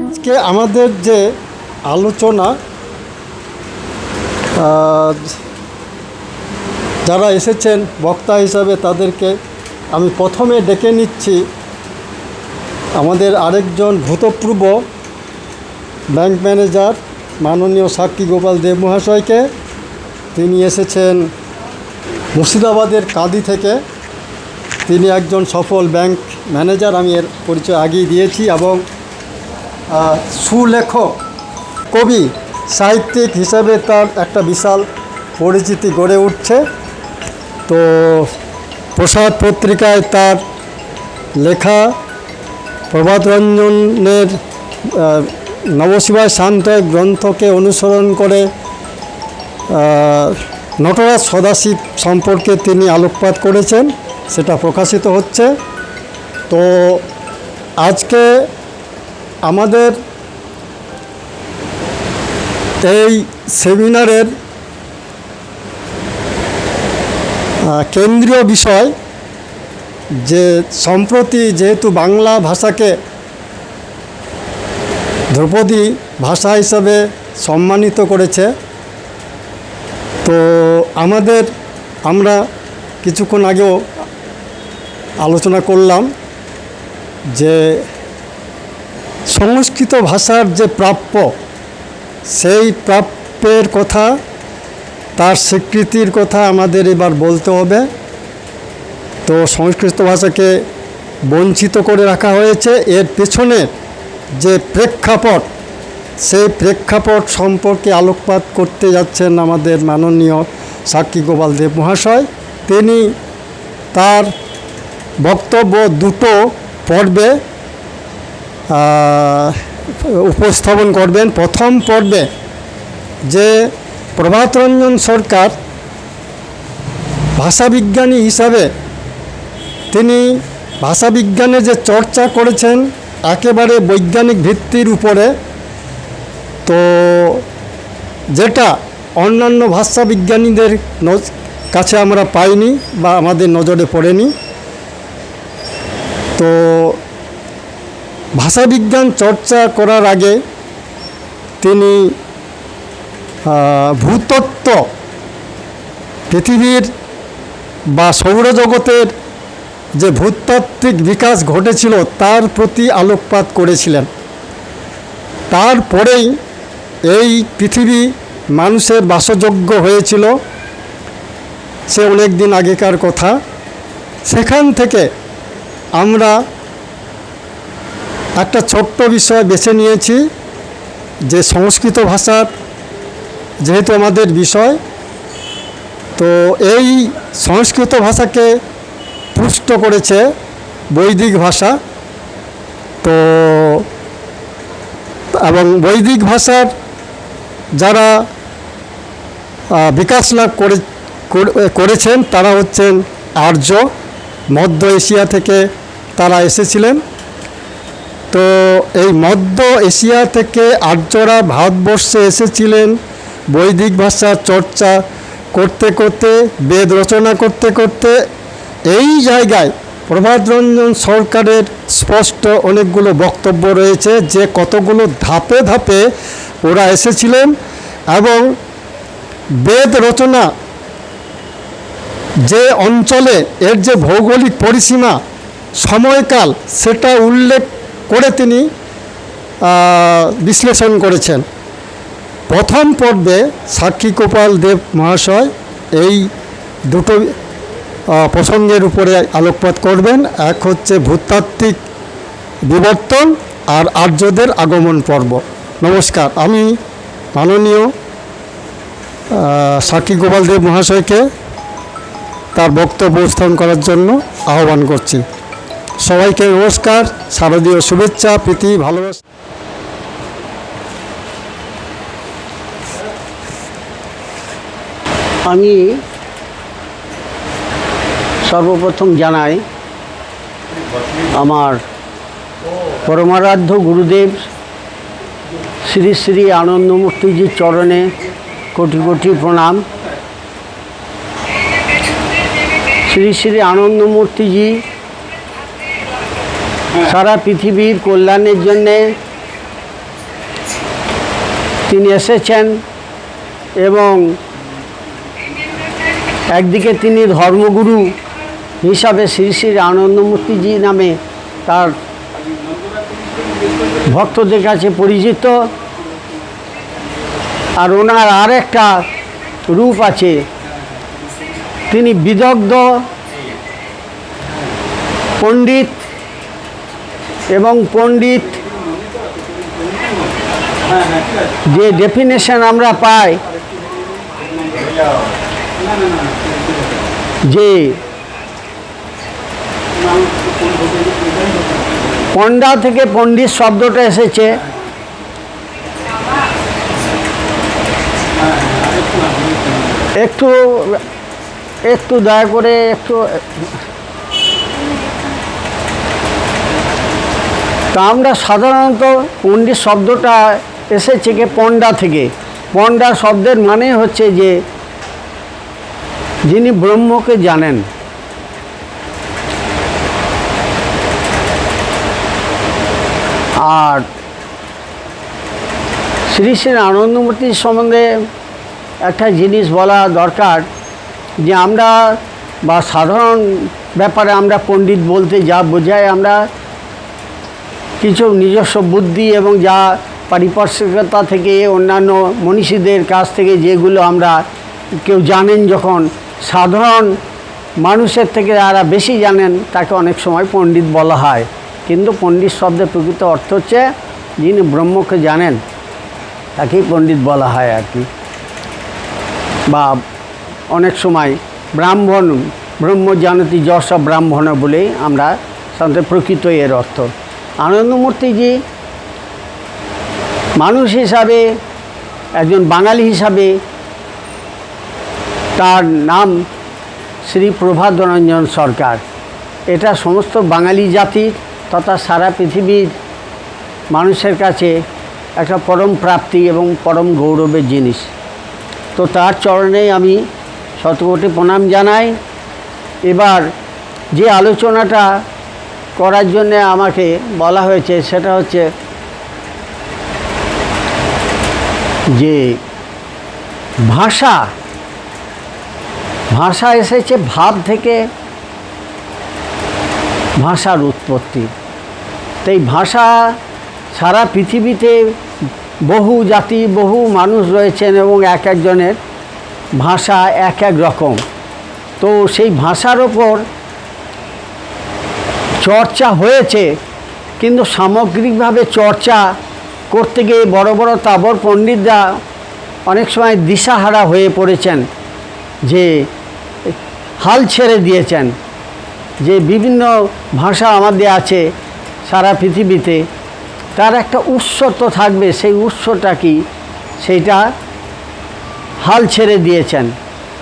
আজকে আমাদের যে আলোচনা যারা এসেছেন বক্তা হিসাবে তাদেরকে আমি প্রথমে ডেকে নিচ্ছি আমাদের আরেকজন ভূতপূর্ব ব্যাংক ম্যানেজার মাননীয় সাক্ষী গোপাল দেব মহাশয়কে। তিনি এসেছেন মুর্শিদাবাদের কাঁদি থেকে। তিনি একজন সফল ব্যাংক ম্যানেজার, আমি এর পরিচয় আগেই দিয়েছি, এবং সুলেখক, কবি, সাহিত্যিক হিসাবে তার একটা বিশাল পরিচিতি গড়ে উঠছে। তো প্রসাদ পত্রিকায় তার লেখা প্রভাতরঞ্জনের নবশিবায় শান্ত গ্রন্থকে অনুসরণ করে নটরাজ সদাশিব সম্পর্কে তিনি আলোকপাত করেছেন, সেটা প্রকাশিত হচ্ছে। তো আজকে আমাদের এই সেমিনারের কেন্দ্রীয় বিষয় যে সম্প্রতি যেহেতু বাংলা ভাষাকে ধ্রুপদী ভাষা হিসাবে সম্মানিত করেছে, তো আমরা কিছুক্ষণ আগেও আলোচনা করলাম যে সংস্কৃত ভাষার যে প্রাপ্য, সেই প্রাপ্যের কথা, তার স্বীকৃতির কথা আমাদের এবার বলতে হবে। তো সংস্কৃত ভাষাকে বঞ্চিত করে রাখা হয়েছে, এর পেছনে যে প্রেক্ষাপট, সেই প্রেক্ষাপট সম্পর্কে আলোকপাত করতে যাচ্ছেন আমাদের মাননীয় সাক্ষী গোপাল দেব মহাশয়। তিনি তার বক্তব্য দুটো পর্বে উপস্থাপন করবেন। প্রথম পর্বে যে প্রভাতরঞ্জন সরকার ভাষাবিজ্ঞানী হিসাবে তিনি ভাষাবিজ্ঞানে যে চর্চা করেছেন একেবারে বৈজ্ঞানিক ভিত্তির উপরে, তো যেটা অন্যান্য ভাষাবিজ্ঞানীদের কাছে আমরা পাইনি বা আমাদের নজরে পড়েনি। তো ভাষাবিজ্ঞান চর্চা করার আগে তিনি ভূতত্ত্ব, পৃথিবীর বা সৌরজগতের যে ভূতাত্ত্বিক বিকাশ ঘটেছিল তার প্রতি আলোকপাত করেছিলেন। তারপরেই এই পৃথিবী মানুষের বাসযোগ্য হয়েছিল, সে অনেক দিন আগেকার কথা। সেখান থেকে আমরা একটা ছোট্ট বিষয় বেছে নিয়েছি যে সংস্কৃত ভাষার যেহেতু আমাদের বিষয়, তো এই সংস্কৃত ভাষাকে পুষ্ট করেছে বৈদিক ভাষা। তো এবং বৈদিক ভাষার যারা বিকাশ লাভ করেছেন তারা হচ্ছেন আর্য, মধ্য এশিয়া থেকে তারা এসেছিলেন। তো এই মধ্য এশিয়া থেকে আর্যরা ভারতবর্ষে এসেছিলেন বৈদিক ভাষার চর্চা করতে করতে, বেদ রচনা করতে করতে। এই জায়গায় প্রভাতরঞ্জন সরকারের স্পষ্ট অনেকগুলো বক্তব্য রয়েছে যে কতগুলো ধাপে ধাপে ওরা এসেছিলেন, এবং বেদ রচনা যে অঞ্চলে এর যে ভৌগোলিক পরিসীমা, সময়কাল, সেটা উল্লেখ করে তিনি বিশ্লেষণ করেছেন। প্রথম পর্বে সাক্ষী গোপাল দেব মহাশয় এই দুটো প্রসঙ্গের উপরে আলোকপাত করবেন। এক হচ্ছে ভূতাত্ত্বিক বিবর্তন আর আর্যদের আগমন পর্ব। নমস্কার, আমি মাননীয় সাক্ষী গোপাল দেব মহাশয়কে তার বক্তব্য উপস্থাপন করার জন্য আহ্বান করছি। সবাইকে নমস্কার, শারদীয় শুভেচ্ছা, প্রীতি, ভালোবাসা। আমি সর্বপ্রথম জানাই আমার পরমারাধ্য গুরুদেব শ্রী শ্রী আনন্দমূর্তিজির চরণে কোটি কোটি প্রণাম। শ্রী শ্রী আনন্দমূর্তিজি সারা পৃথিবীর কল্যাণের জন্যে তিনি এসেছেন এবং একদিকে তিনি ধর্মগুরু হিসাবে শ্রী শ্রী আনন্দমূর্তিজি নামে তার ভক্তদের কাছে পরিচিত। আর ওনার আর একটা রূপ আছে, তিনি বিদগ্ধ পণ্ডিত এবং পণ্ডিত যে ডেফিনেশন আমরা পাই যে পণ্ডা থেকে পণ্ডিত শব্দটা এসেছে। একটু একটু দয়া করে একটু, তা আমরা সাধারণত পণ্ডিত শব্দটা এসেছে কি পণ্ডা থেকে। পণ্ডা শব্দের মানে হচ্ছে যে যিনি ব্রহ্মকে জানেন। আর শ্রী শ্রী আনন্দমূর্তির সম্বন্ধে একটা জিনিস বলা দরকার, যে আমরা বা সাধারণ ব্যাপারে আমরা পণ্ডিত বলতে যা বোঝায়, আমরা কিছু নিজস্ব বুদ্ধি এবং যা পারিপার্শ্বিকতা থেকে অন্যান্য মনীষীদের কাছ থেকে যেগুলো আমরা কেউ জানেন, যখন সাধারণ মানুষের থেকে যারা বেশি জানেন তাকে অনেক সময় পণ্ডিত বলা হয়। কিন্তু পণ্ডিত শব্দের প্রকৃত অর্থ হচ্ছে যিনি ব্রহ্মকে জানেন তাকেই পণ্ডিত বলা হয় আর কি। বা অনেক সময় ব্রাহ্মণ, ব্রহ্ম জানতি যশ ব্রাহ্মণ বলেই আমরা সাধারণত প্রকৃত এর অর্থ। আনন্দমূর্তিজি মানুষ হিসাবে, একজন বাঙালি হিসাবে তার নাম শ্রী প্রভাতরঞ্জন সরকার। এটা সমস্ত বাঙালি জাতির তথা সারা পৃথিবীর মানুষের কাছে একটা পরম প্রাপ্তি এবং পরম গৌরবের জিনিস। তো তার চরণে আমি শতকোটি প্রণাম জানাই। এবার যে আলোচনাটা করার জন্য আমাকে বলা হয়েছে সেটা হচ্ছে যে ভাষা ভাষা এসেছে ভাব থেকে ভাষার উৎপত্তি। তাই ভাষা সারা পৃথিবীতে বহু জাতি বহু মানুষ রয়েছেন এবং এক একজনের ভাষা এক এক রকম। তো সেই ভাষার ওপর চর্চা হয়েছে, কিন্তু সামগ্রিকভাবে চর্চা করতে গিয়ে বড় বড় তাবর পণ্ডিতরা অনেক সময় দিশাহারা হয়ে পড়েছেন, যে হাল ছেড়ে দিয়েছেন যে বিভিন্ন ভাষা আমাদের আছে সারা পৃথিবীতে, তার একটা উৎস তো থাকবে, সেই উৎসটা কি সেইটা হাল ছেড়ে দিয়েছেন।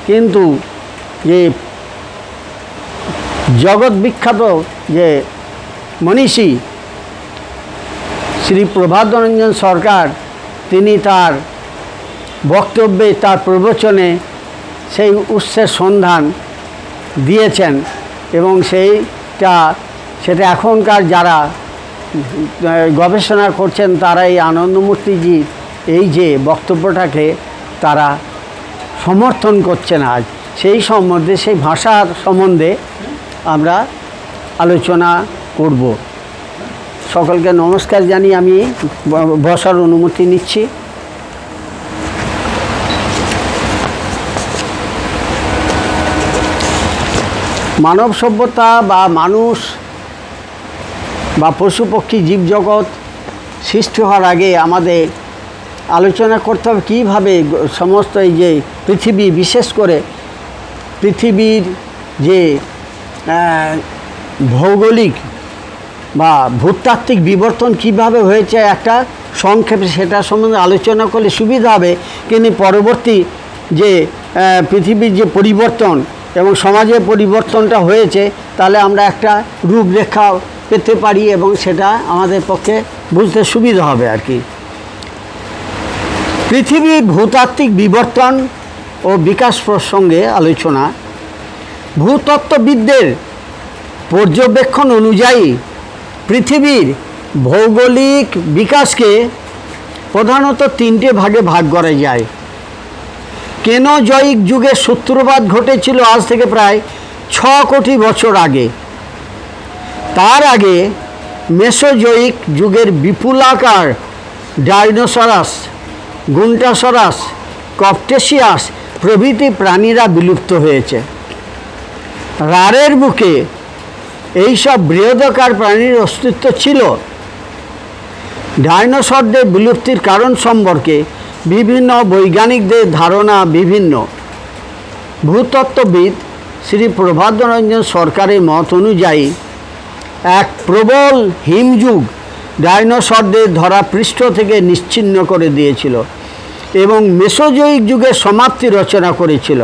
কিন্তু যে জগৎ বিখ্যাত যে মনীষী শ্রী প্রভাতরঞ্জন সরকার, তিনি তার বক্তব্যে তার প্রবচনে সেই উৎসের সন্ধান দিয়েছেন এবং সেটা এখনকার যারা গবেষণা করছেন তারা এই আনন্দমূর্তিজির এই যে বক্তব্যটাকে তারা সমর্থন করছেন। আজ সেই সম্বন্ধে, সেই ভাষার সম্বন্ধে আমরা আলোচনা করব। সকলকে নমস্কার জানিয়ে আমি বসার অনুমতি নিচ্ছি। মানব সভ্যতা বা মানুষ বা পশু পক্ষী জীবজগৎ সৃষ্টি হওয়ার আগে আমাদের আলোচনা করতে হবে কীভাবে সমস্ত এই যে পৃথিবী, বিশেষ করে পৃথিবীর যে ভৌগোলিক বা ভূতাত্ত্বিক বিবর্তন কিভাবে হয়েছে একটা সংক্ষেপে সেটা সম্বন্ধে আলোচনা করলে সুবিধা হবে। কিন্তু পরবর্তী যে পৃথিবীর যে পরিবর্তন এবং সমাজের পরিবর্তনটা হয়েছে, তাহলে আমরা একটা রূপরেখা পেতে পারি এবং সেটা আমাদের পক্ষে বুঝতে সুবিধা হবে আর কি। পৃথিবীর ভূতাত্ত্বিক বিবর্তন ও বিকাশ প্রসঙ্গে আলোচনা। ভূতত্ত্ববিদদের পর্যবেক্ষণ অনুযায়ী পৃথিবীর ভৌগোলিক বিকাশকে প্রধানত তিনটে ভাগে ভাগ করা যায়। কেনোজয়িক যুগের সূত্রপাত ঘটেছিল আজ থেকে প্রায় 6 কোটি বছর আগে। তার আগে মেসোজয়িক যুগের বিপুলাকার ডাইনোসরাস, গুন্টাসরাস, কপটেসিয়াস প্রভৃতি প্রাণীরা বিলুপ্ত হয়েছে। রারের বুকে এইসব বৃহদাকার প্রাণীর অস্তিত্ব ছিল। ডাইনোসরদের বিলুপ্তির কারণ সম্পর্কে বিভিন্ন বৈজ্ঞানিকদের ধারণা বিভিন্ন। ভূতত্ত্ববিদ শ্রী প্রভাতরঞ্জন সরকারের মত অনুযায়ী এক প্রবল হিমযুগ ডাইনোসরদের ধরাপৃষ্ঠ থেকে নিশ্চিহ্ন করে দিয়েছিল এবং মেসোজয়িক যুগের সমাপ্তি রচনা করেছিল।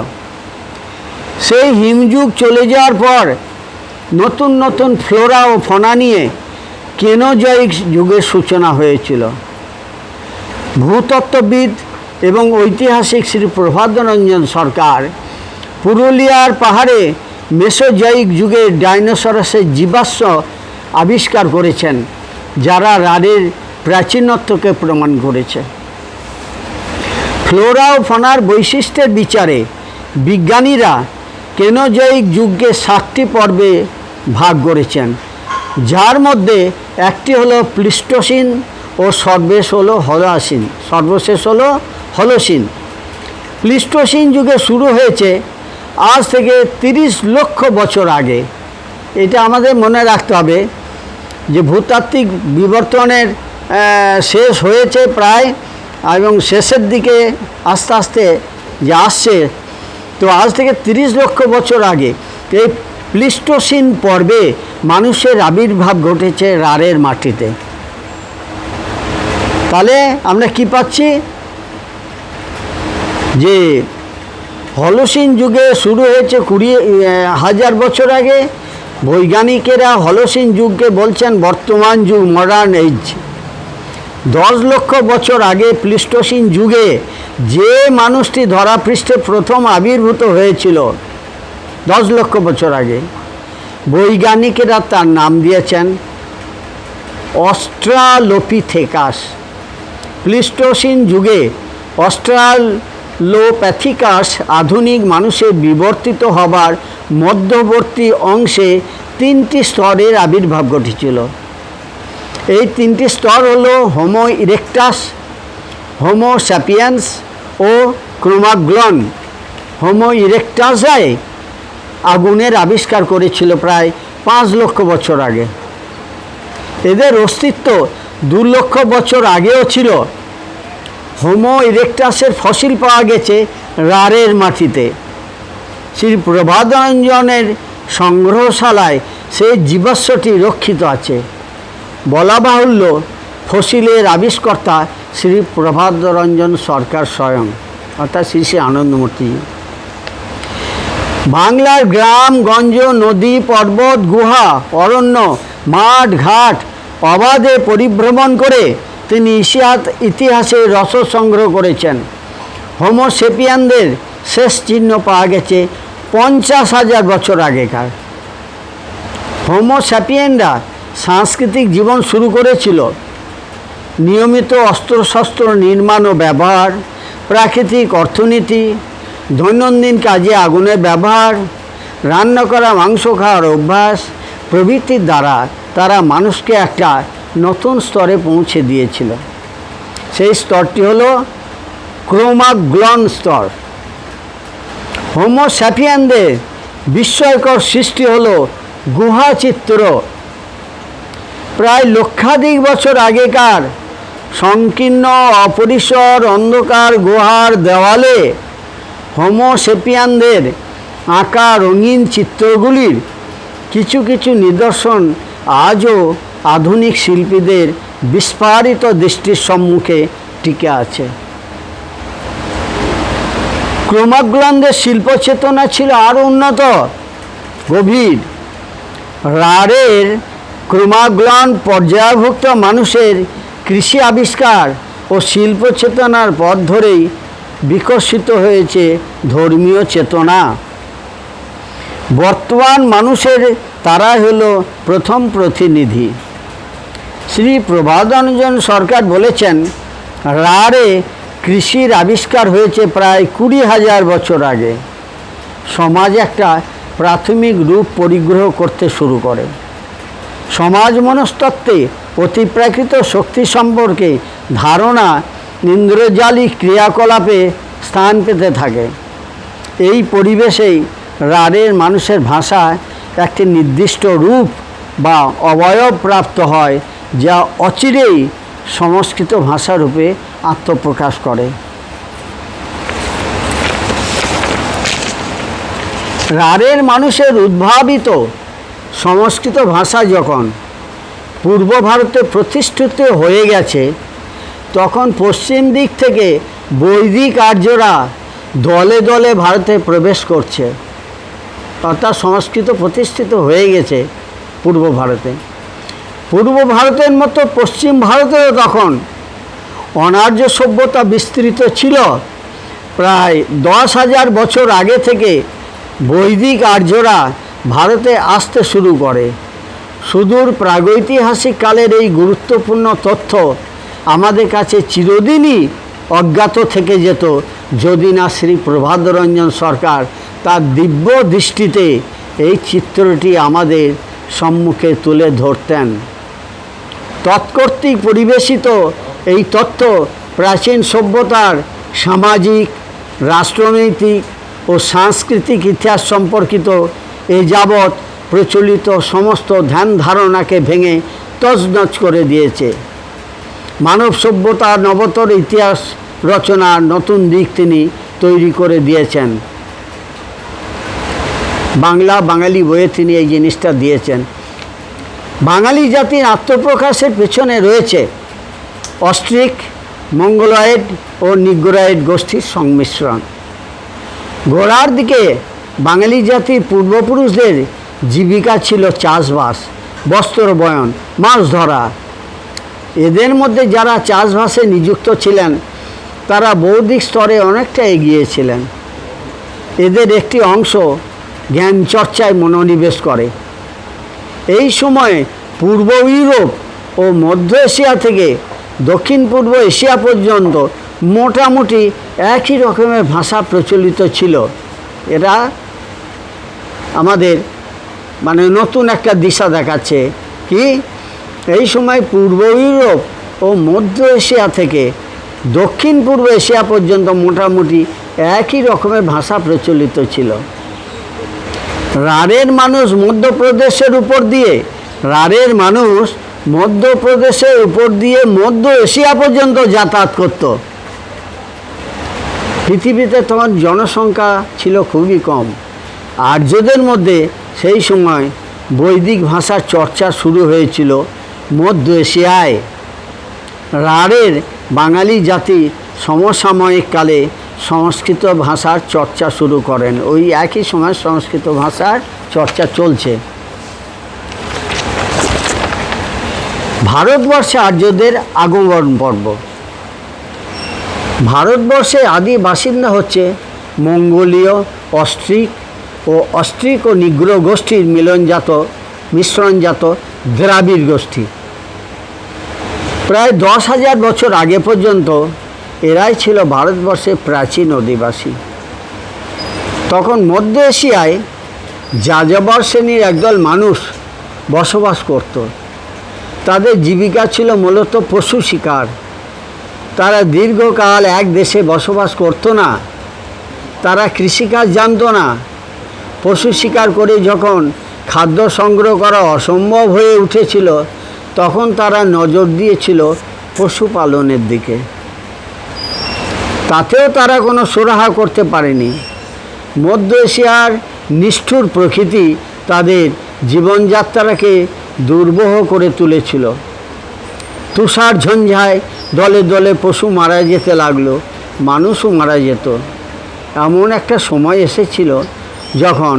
সেই হিমযুগ চলে যাওয়ার পর নতুন নতুন ফ্লোরা ও ফনা নিয়ে কেনোজয়িক যুগের সূচনা হয়েছিল। ভূতত্ত্ববিদ এবং ঐতিহাসিক শ্রী প্রভাতরঞ্জন সরকার পুরুলিয়ার পাহাড়ে মেসোজয়িক যুগের ডাইনোসরাসের জীবাশ্ম আবিষ্কার করেছেন, যারা রারের প্রাচীনত্বকে প্রমাণ করেছে। ফ্লোরা ও ফনার বৈশিষ্ট্যের বিচারে বিজ্ঞানীরা কেনোজয়িক যুগকে 7টি পর্বে ভাগ করেছেন, যার মধ্যে একটি হলো প্লিস্টোসিন ও সর্বশেষ হলো হলোসিন। প্লিস্টোসিন যুগে শুরু হয়েছে আজ থেকে 30 লক্ষ বছর আগে। এটা আমাদের মনে রাখতে হবে যে ভূতাত্ত্বিক বিবর্তনের শেষ হয়েছে প্রায়, এবং শেষের দিকে আস্তে আস্তে যে আসছে, তো আজ থেকে 30 লক্ষ বছর আগে এই প্লিস্টোসিন পর্বে মানুষের আবির্ভাব ঘটেছে রারের মাটিতে। তাহলে আমরা কি পাচ্ছি যে হলোসিন যুগে শুরু হয়েছে 20,000 বছর আগে। বৈজ্ঞানিকেরা হলোসিন যুগকে বলছেন বর্তমান যুগ, মডার্ন এজ। 10 লক্ষ বছর আগে প্লিস্টোসিন যুগে যে মানুষটি ধরাপৃষ্ঠে প্রথম আবির্ভূত হয়েছিল 10 লক্ষ বছর আগে, বৈজ্ঞানিকেরা তার নাম দিয়েছেন অস্ট্রালোপিথেকাস। প্লিস্টোসিন যুগে অস্ট্রালোপ্যাথিকাস আধুনিক মানুষের বিবর্তিত হবার মধ্যবর্তী অংশে 3টি স্তরের আবির্ভাব ঘটেছিল। এই 3টি স্তর হলো হোমো ইরেক্টাস, হোমো স্যাপিয়েন্স ও ক্রোমাগলন। হোমো ইরেক্টাসে আগুনের আবিষ্কার করেছিল প্রায় 5 লক্ষ বছর আগে। এদের অস্তিত্ব 2 লক্ষ বছর আগেও ছিল। হোমো ইরেক্টাসের ফসিল পাওয়া গেছে রারের মাটিতে। শ্রী প্রভাতরঞ্জনের সংগ্রহশালায় সেই জীবাশ্মটি রক্ষিত আছে। বলা বাহুল্য ফসিলের আবিষ্কর্তা শ্রী প্রভাতরঞ্জন সরকার স্বয়ং, অর্থাৎ শ্রী শ্রী আনন্দমূর্তি। বাংলার গ্রাম গঞ্জ, নদী, পর্বত, গুহা, অরণ্য, মাঠ ঘাট অবাধে পরিভ্রমণ করে তিনি ইতিহাসে রসদ সংগ্রহ করেছেন। হোমো সেপিয়ানদের শেষ চিহ্ন পাওয়া গেছে 50,000 বছর আগেকার। হোমো স্যাপিয়েনরা সাংস্কৃতিক জীবন শুরু করেছিল। নিয়মিত অস্ত্রশস্ত্র নির্মাণ ও ব্যবহার, প্রাকৃতিক অর্থনীতি, দৈনন্দিন কাজে আগুনের ব্যবহার, রান্না করা মাংস খাওয়ার অভ্যাস প্রভৃতির দ্বারা তারা মানুষকে একটা নতুন স্তরে পৌঁছে দিয়েছিল। সেই স্তরটি হলো ক্রোমাগলন স্তর। হোমো স্যাপিয়েনদের বিস্ময়কর সৃষ্টি হলো গুহা চিত্র। প্রায় লক্ষাধিক বছর আগেকার সংকীর্ণ অপরিসর অন্ধকার গুহার দেওয়ালে হোমো সেপিয়ানদের আঁকা রঙিন চিত্রগুলির কিছু কিছু নিদর্শন আজও আধুনিক শিল্পীদের বিস্ফারিত দৃষ্টির সম্মুখে টিকে আছে। ক্রোমাগলনদের শিল্পচেতনা ছিল আরও উন্নত, গভীর। রারের ক্রোমাগলন পর্যায়ভুক্ত মানুষের কৃষি আবিষ্কার ও শিল্প চেতনার পথ ধরেই বিকশিত হয়েছে ধর্মীয় চেতনা। বর্তমান মানুষের তারা হলো প্রথম প্রতিনিধি। শ্রী প্রভাদানন্দন সরকার বলেছেন, রাঢ়ে কৃষির আবিষ্কার হয়েছে প্রায় 20,000 বছর আগে। সমাজ একটা প্রাথমিক রূপ পরিগ্রহ করতে শুরু করে। সমাজ মনস্তত্ত্বে অতিপ্রাকৃত শক্তি সম্পর্কে ধারণা ইন্দ্রজালিক ক্রিয়াকলাপে স্থান পেতে থাকে। এই পরিবেশেই রাঢ়ের মানুষের ভাষা একটি নির্দিষ্ট রূপ বা অবয়ব প্রাপ্ত হয়, যা অচিরেই সংস্কৃত ভাষারূপে আত্মপ্রকাশ করে। রাঢ়ের মানুষের উদ্ভাবিত সংস্কৃত ভাষা যখন পূর্ব ভারতে প্রতিষ্ঠিত হয়ে গেছে, তখন পশ্চিম দিক থেকে বৈদিক আর্যরা দলে দলে ভারতে প্রবেশ করছে। অর্থাৎ সংস্কৃত প্রতিষ্ঠিত হয়ে গেছে পূর্ব ভারতে। পূর্ব ভারতের মতো পশ্চিম ভারতেও তখন অনার্য সভ্যতা বিস্তৃত ছিল। প্রায় 10,000 বছর আগে থেকে বৈদিক আর্যরা ভারতে আসতে শুরু করে। সুদূর প্রাগৈতিহাসিক কালের এই গুরুত্বপূর্ণ তথ্য আমাদের কাছে চিরদিনই অজ্ঞাত থেকে যেত, যদি না শ্রী প্রভাতরঞ্জন সরকার তার দিব্য দৃষ্টিতে এই চিত্রটি আমাদের সম্মুখে তুলে ধরতেন। তৎকর্তৃক পরিবেশিত এই তথ্য প্রাচীন সভ্যতার সামাজিক, রাষ্ট্রনৈতিক ও সাংস্কৃতিক ইতিহাস সম্পর্কিত এ যাবৎ প্রচলিত সমস্ত ধ্যান ধারণাকে ভেঙে তছনছ করে দিয়েছে। মানব সভ্যতার নবতর ইতিহাস রচনার নতুন দিক তিনি তৈরি করে দিয়েছেন। বাঙালি বইয়ে তিনি এই জিনিসটা দিয়েছেন। বাঙালি জাতির আত্মপ্রকাশের পেছনে রয়েছে অস্ট্রিক, মঙ্গলয়েড ও নিগ্রোয়েড গোষ্ঠীর সংমিশ্রণ। গোড়ার দিকে বাঙালি জাতির পূর্বপুরুষদের জীবিকা ছিল চাষবাস, বস্ত্র বয়ন, মাছ ধরা। এদের মধ্যে যারা চাষবাসে নিযুক্ত ছিলেন তারা বৌদ্ধিক স্তরে অনেকটা এগিয়েছিলেন। এদের একটি অংশ জ্ঞান চর্চায় মনোনিবেশ করে। এই সময়ে পূর্ব ইউরোপ ও মধ্য এশিয়া থেকে দক্ষিণ পূর্ব এশিয়া পর্যন্ত মোটামুটি একই রকমের ভাষা প্রচলিত ছিল। এরা আমাদের নতুন একটা দিশা দেখাচ্ছে কি, এই সময় পূর্ব ইউরোপ ও মধ্য এশিয়া থেকে দক্ষিণ পূর্ব এশিয়া পর্যন্ত মোটামুটি একই রকমের ভাষা প্রচলিত ছিল। রাঢ়ের মানুষ মধ্যপ্রদেশের উপর দিয়ে মধ্য এশিয়া পর্যন্ত যাতায়াত করত। পৃথিবীতে তখন জনসংখ্যা ছিল খুবই কম। আর্যদের মধ্যে সেই সময় বৈদিক ভাষার চর্চা শুরু হয়েছিল মধ্য এশিয়ায়। রাঢ়ের বাঙালি জাতি সমসাময়িক কালে সংস্কৃত ভাষার চর্চা শুরু করেন। ওই একই সময় সংস্কৃত ভাষার চর্চা চলছে। ভারতবর্ষে আর্যদের আগমন পর্ব। ভারতবর্ষে আদি বাসিন্দা হচ্ছে মঙ্গোলীয়, অস্ট্রিক ও নিগ্রো গোষ্ঠীর মিশ্রণজাত দ্রাবিড় গোষ্ঠী। প্রায় 10,000 বছর আগে পর্যন্ত এরাই ছিল ভারতবর্ষের প্রাচীন অধিবাসী। তখন মধ্য এশিয়ায় যাযাবর শ্রেণীর একদল মানুষ বসবাস করত। তাদের জীবিকা ছিল মূলত পশু শিকার। তারা দীর্ঘকাল এক দেশে বসবাস করত না। তারা কৃষিকাজ জানত না। পশু শিকার করে যখন খাদ্য সংগ্রহ করা অসম্ভব হয়ে উঠেছিল, তখন তারা নজর দিয়েছিল পশুপালনের দিকে। তাতেও তারা কোনো সুরাহা করতে পারেনি। মধ্য এশিয়ার নিষ্ঠুর প্রকৃতি তাদের জীবনযাত্রাকে দুর্বহ করে তুলেছিল। তুষার ঝঞ্ঝায় দলে দলে পশু মারা যেতে লাগলো, মানুষও মারা যেত। এমন একটা সময় এসেছিল যখন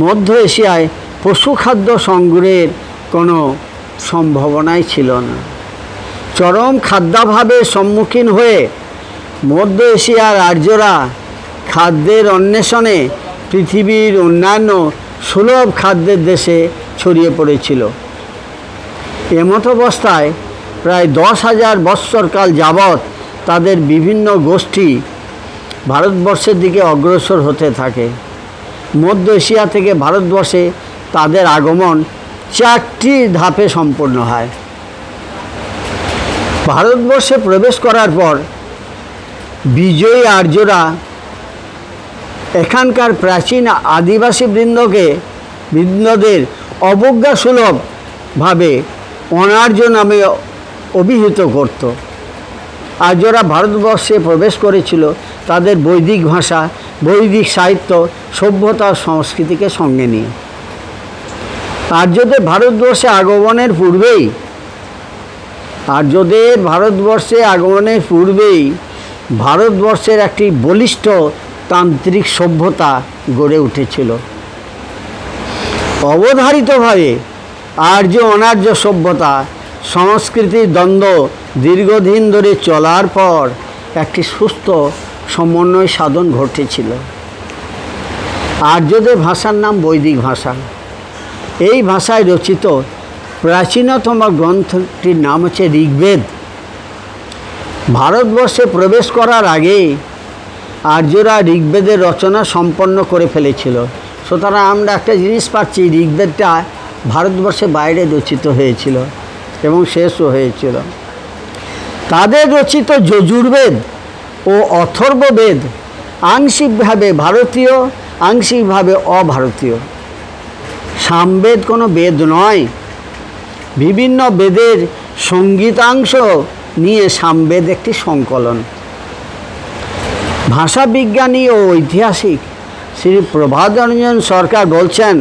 মধ্য এশিয়ায় পশু খাদ্য সংগ্রহের কোনো সম্ভাবনাই ছিল না। চরম খাদ্যাভাবের সম্মুখীন হয়ে মধ্য এশিয়ার আর্যরা খাদ্যের অন্বেষণে পৃথিবীর অন্যান্য সুলভ খাদ্যের দেশে ছড়িয়ে পড়েছিল। এমত অবস্থায় প্রায় 10,000 বৎসরকাল যাবৎ তাদের বিভিন্ন গোষ্ঠী ভারতবর্ষের দিকে অগ্রসর হতে থাকে। মধ্য এশিয়া থেকে ভারতবর্ষে তাদের আগমন 4টি ধাপে সম্পন্ন হয়। ভারতবর্ষে প্রবেশ করার পর বিজয়ী আর্যরা এখানকার প্রাচীন আদিবাসী বৃন্দদের অবজ্ঞাসুলভভাবে অনার্য নামে অভিহিত করত। আর্যরা ভারতবর্ষে প্রবেশ করেছিল তাদের বৈদিক ভাষা, বৈদিক সাহিত্য, সভ্যতা ও সংস্কৃতিকে সঙ্গে নিয়ে। আর্যদের ভারতবর্ষে আগমনের পূর্বেই ভারতবর্ষের একটি বলিষ্ঠ তান্ত্রিক সভ্যতা গড়ে উঠেছিল। অবধারিতভাবে আর্য অনার্য সভ্যতা সংস্কৃতির দ্বন্দ্ব দীর্ঘদিন ধরে চলার পর একটি সুস্থ সমন্বয় সাধন ঘটেছিল। আর্যদের ভাষার নাম বৈদিক ভাষা। এই ভাষায় রচিত প্রাচীনতম গ্রন্থটির নাম হচ্ছে ঋগ্বেদ। ভারতবর্ষে প্রবেশ করার আগে আর্যরা ঋগ্বেদের রচনা সম্পন্ন করে ফেলেছিল। সুতরাং আমরা একটা জিনিস পাচ্ছি, ঋগ্বেদটা ভারতবর্ষে বাইরে রচিত হয়েছিল এবং শেষও হয়েছিল। তাদের রচিত যজুর্বেদ ও অথর্ববেদ আংশিকভাবে ভারতীয়, আংশিকভাবে অভারতীয়। সামবেদ কোনো বেদ নয়। বিভিন্ন বেদের সঙ্গীতাংশ নিয়ে সামবেদ একটি সংকলন। ভাষাবিজ্ঞানী ও ঐতিহাসিক শ্রী প্রভাতরঞ্জন সরকার বলছেন,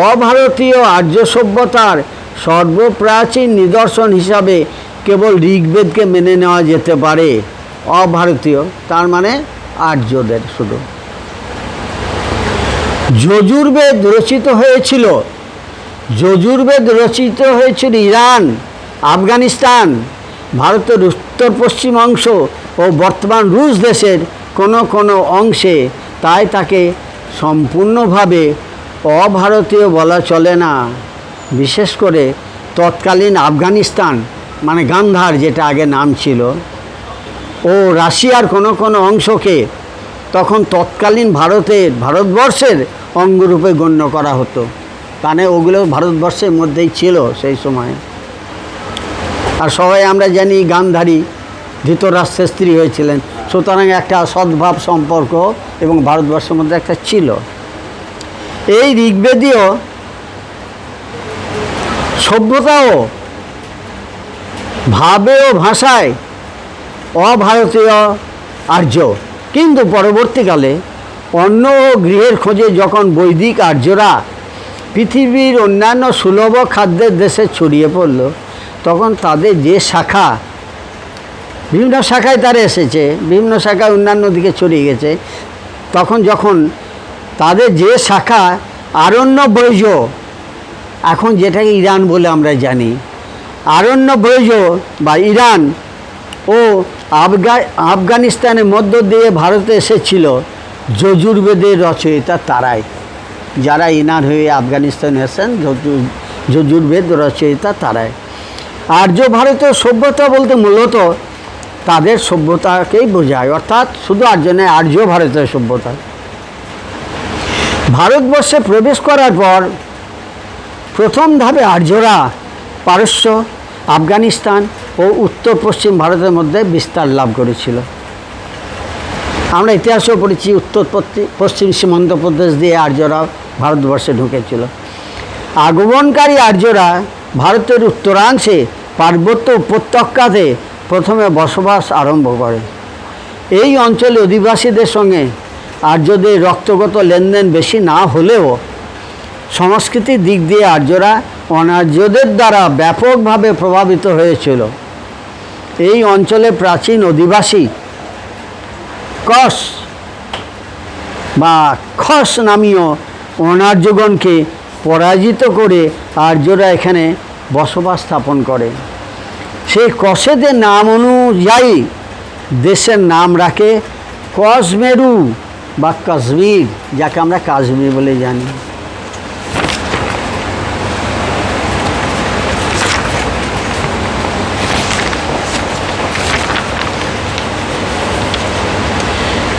অভারতীয় আর্য সভ্যতার সর্বপ্রাচীন নিদর্শন হিসাবে কেবল ঋগ্বেদকে মেনে নেওয়া যেতে পারে। অভারতীয় তার মানে আর্যদের শুধু। যজুর্বেদ রচিত হয়েছিল ইরান, আফগানিস্তান, ভারতের উত্তর পশ্চিম অংশ ও বর্তমান রুশ দেশের কোনো অংশে। তাই তাকে সম্পূর্ণভাবে অভারতীয় বলা চলে না। বিশেষ করে তৎকালীন আফগানিস্তান মানে গান্ধার, যেটা আগে নাম ছিল, ও রাশিয়ার কোনো অংশকে তখন তৎকালীন ভারতবর্ষের অঙ্গরূপে গণ্য করা হতো। মানে ওগুলো ভারতবর্ষের মধ্যেই ছিল সেই সময়। আর সবাই আমরা জানি গান্ধারী ধৃতরাষ্ট্রের স্ত্রী হয়েছিলেন। সুতরাং একটা সদ্ভাব সম্পর্ক এবং ভারতবর্ষের মধ্যে একটা ছিল। এই ঋগ্বেদীয় সভ্যতাও ভাবে ও ভাষায় অভারতীয় আর্য। কিন্তু পরবর্তীকালে অন্ন ও গৃহের খোঁজে যখন বৈদিক আর্যরা পৃথিবীর অন্যান্য সুলভ খাদ্যের দেশে ছড়িয়ে পড়ল, তখন তাদের যে শাখা, বিভিন্ন শাখায় তারা এসেছে, বিভিন্ন শাখায় অন্যান্য দিকে ছড়িয়ে গেছে, তখন যখন তাদের যে শাখা আরণ্যব্রজ, এখন যেটাকে ইরান বলে আমরা জানি, আরণ্যব্রজ বা ইরান ও আফগানিস্তানের মধ্য দিয়ে ভারতে এসেছিল যজুর্বেদের রচয়িতা তারাই। যারা ইনার হয়ে আফগানিস্তানে এসেছেন, যজুর্বেদ রচয়িতা তারাই। আর্য ভারতীয় সভ্যতা বলতে মূলত তাদের সভ্যতাকেই বোঝায়, অর্থাৎ শুধু আর্য নয়, আর্য ভারতীয় সভ্যতা। ভারতবর্ষে প্রবেশ করার পর প্রথম ধাপে আর্যরা পারস্য, আফগানিস্তান ও উত্তর পশ্চিম ভারতের মধ্যে বিস্তার লাভ করেছিল। আমরা ইতিহাসেও পড়েছি, উত্তর পশ্চিম সীমান্ত প্রদেশ দিয়ে আর্যরা ভারতবর্ষে ঢুকেছিল। আগমনকারী আর্যরা ভারতের উত্তরাংশে পার্বত্য উপত্যকাতে প্রথমে বসবাস আরম্ভ করে। এই অঞ্চলে অধিবাসীদের সঙ্গে আর্যদের রক্তগত লেনদেন বেশি না হলেও সংস্কৃতির দিক দিয়ে আর্যরা অনার্যদের দ্বারা ব্যাপকভাবে প্রভাবিত হয়েছিল। এই অঞ্চলে প্রাচীন অধিবাসী খস নামীয় অনার্যগণকে পরাজিত করে আর্যরা এখানে বসবাস স্থাপন করে। সেই কসেদের নাম অনুযায়ী দেশের নাম রাখে কসমেরু বা কাশ্মীর, যাকে আমরা কাশ্মীর বলে জানি।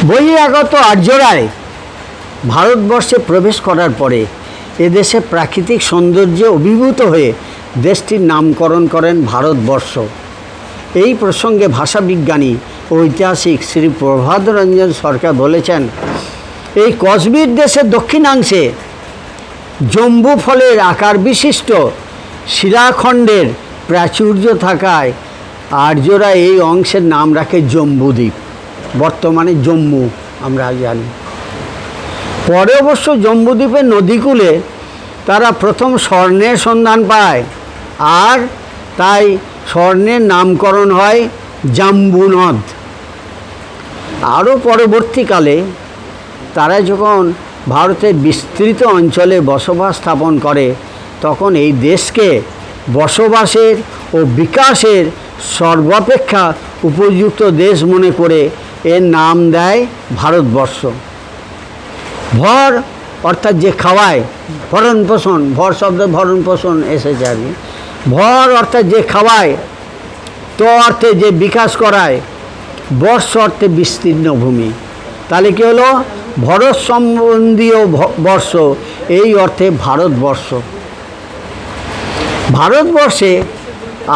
বহিরাগত আর্যরাই ভারতবর্ষে প্রবেশ করার পরে এদেশে প্রাকৃতিক সৌন্দর্যে অভিভূত হয়ে দেশটির নামকরণ করেন ভারতবর্ষ। এই প্রসঙ্গে ভাষাবিজ্ঞানী ও ঐতিহাসিক শ্রী প্রভাত রঞ্জন সরকার বলেছেন, এই কসবির দেশের দক্ষিণাংশে জম্বু ফলের আকার বিশিষ্ট শিলাখণ্ডের প্রাচুর্য থাকায় আর্যরা এই অংশের নাম রাখে জম্বুদ্বীপ, বর্তমানে জম্মু আমরা জানি। পরে অবশ্য জম্বুদ্বীপের নদীকূলে তারা প্রথম স্বর্ণের সন্ধান পায়, আর তাই স্বর্ণের নামকরণ হয় জাম্বু নদ। আরও পরবর্তীকালে তারা যখন ভারতের বিস্তৃত অঞ্চলে বসবাস স্থাপন করে, তখন এই দেশকে বসবাসের ও বিকাশের সর্বাপেক্ষা উপযুক্ত দেশ মনে করে এর নাম দেয় ভারতবর্ষ। ভর অর্থাৎ যে খাওয়ায়, ভরণ পোষণ, ভর শব্দ ভরণ পোষণ এসেছে আর কি। ভর অর্থাৎ যে খাওয়ায়, তো অর্থে যে বিকাশ করায়, বর্ষ অর্থে বিস্তীর্ণ ভূমি। তাহলে কী হলো? ভরত সম্বন্ধীয় বর্ষ, এই অর্থে ভারতবর্ষ। ভারতবর্ষে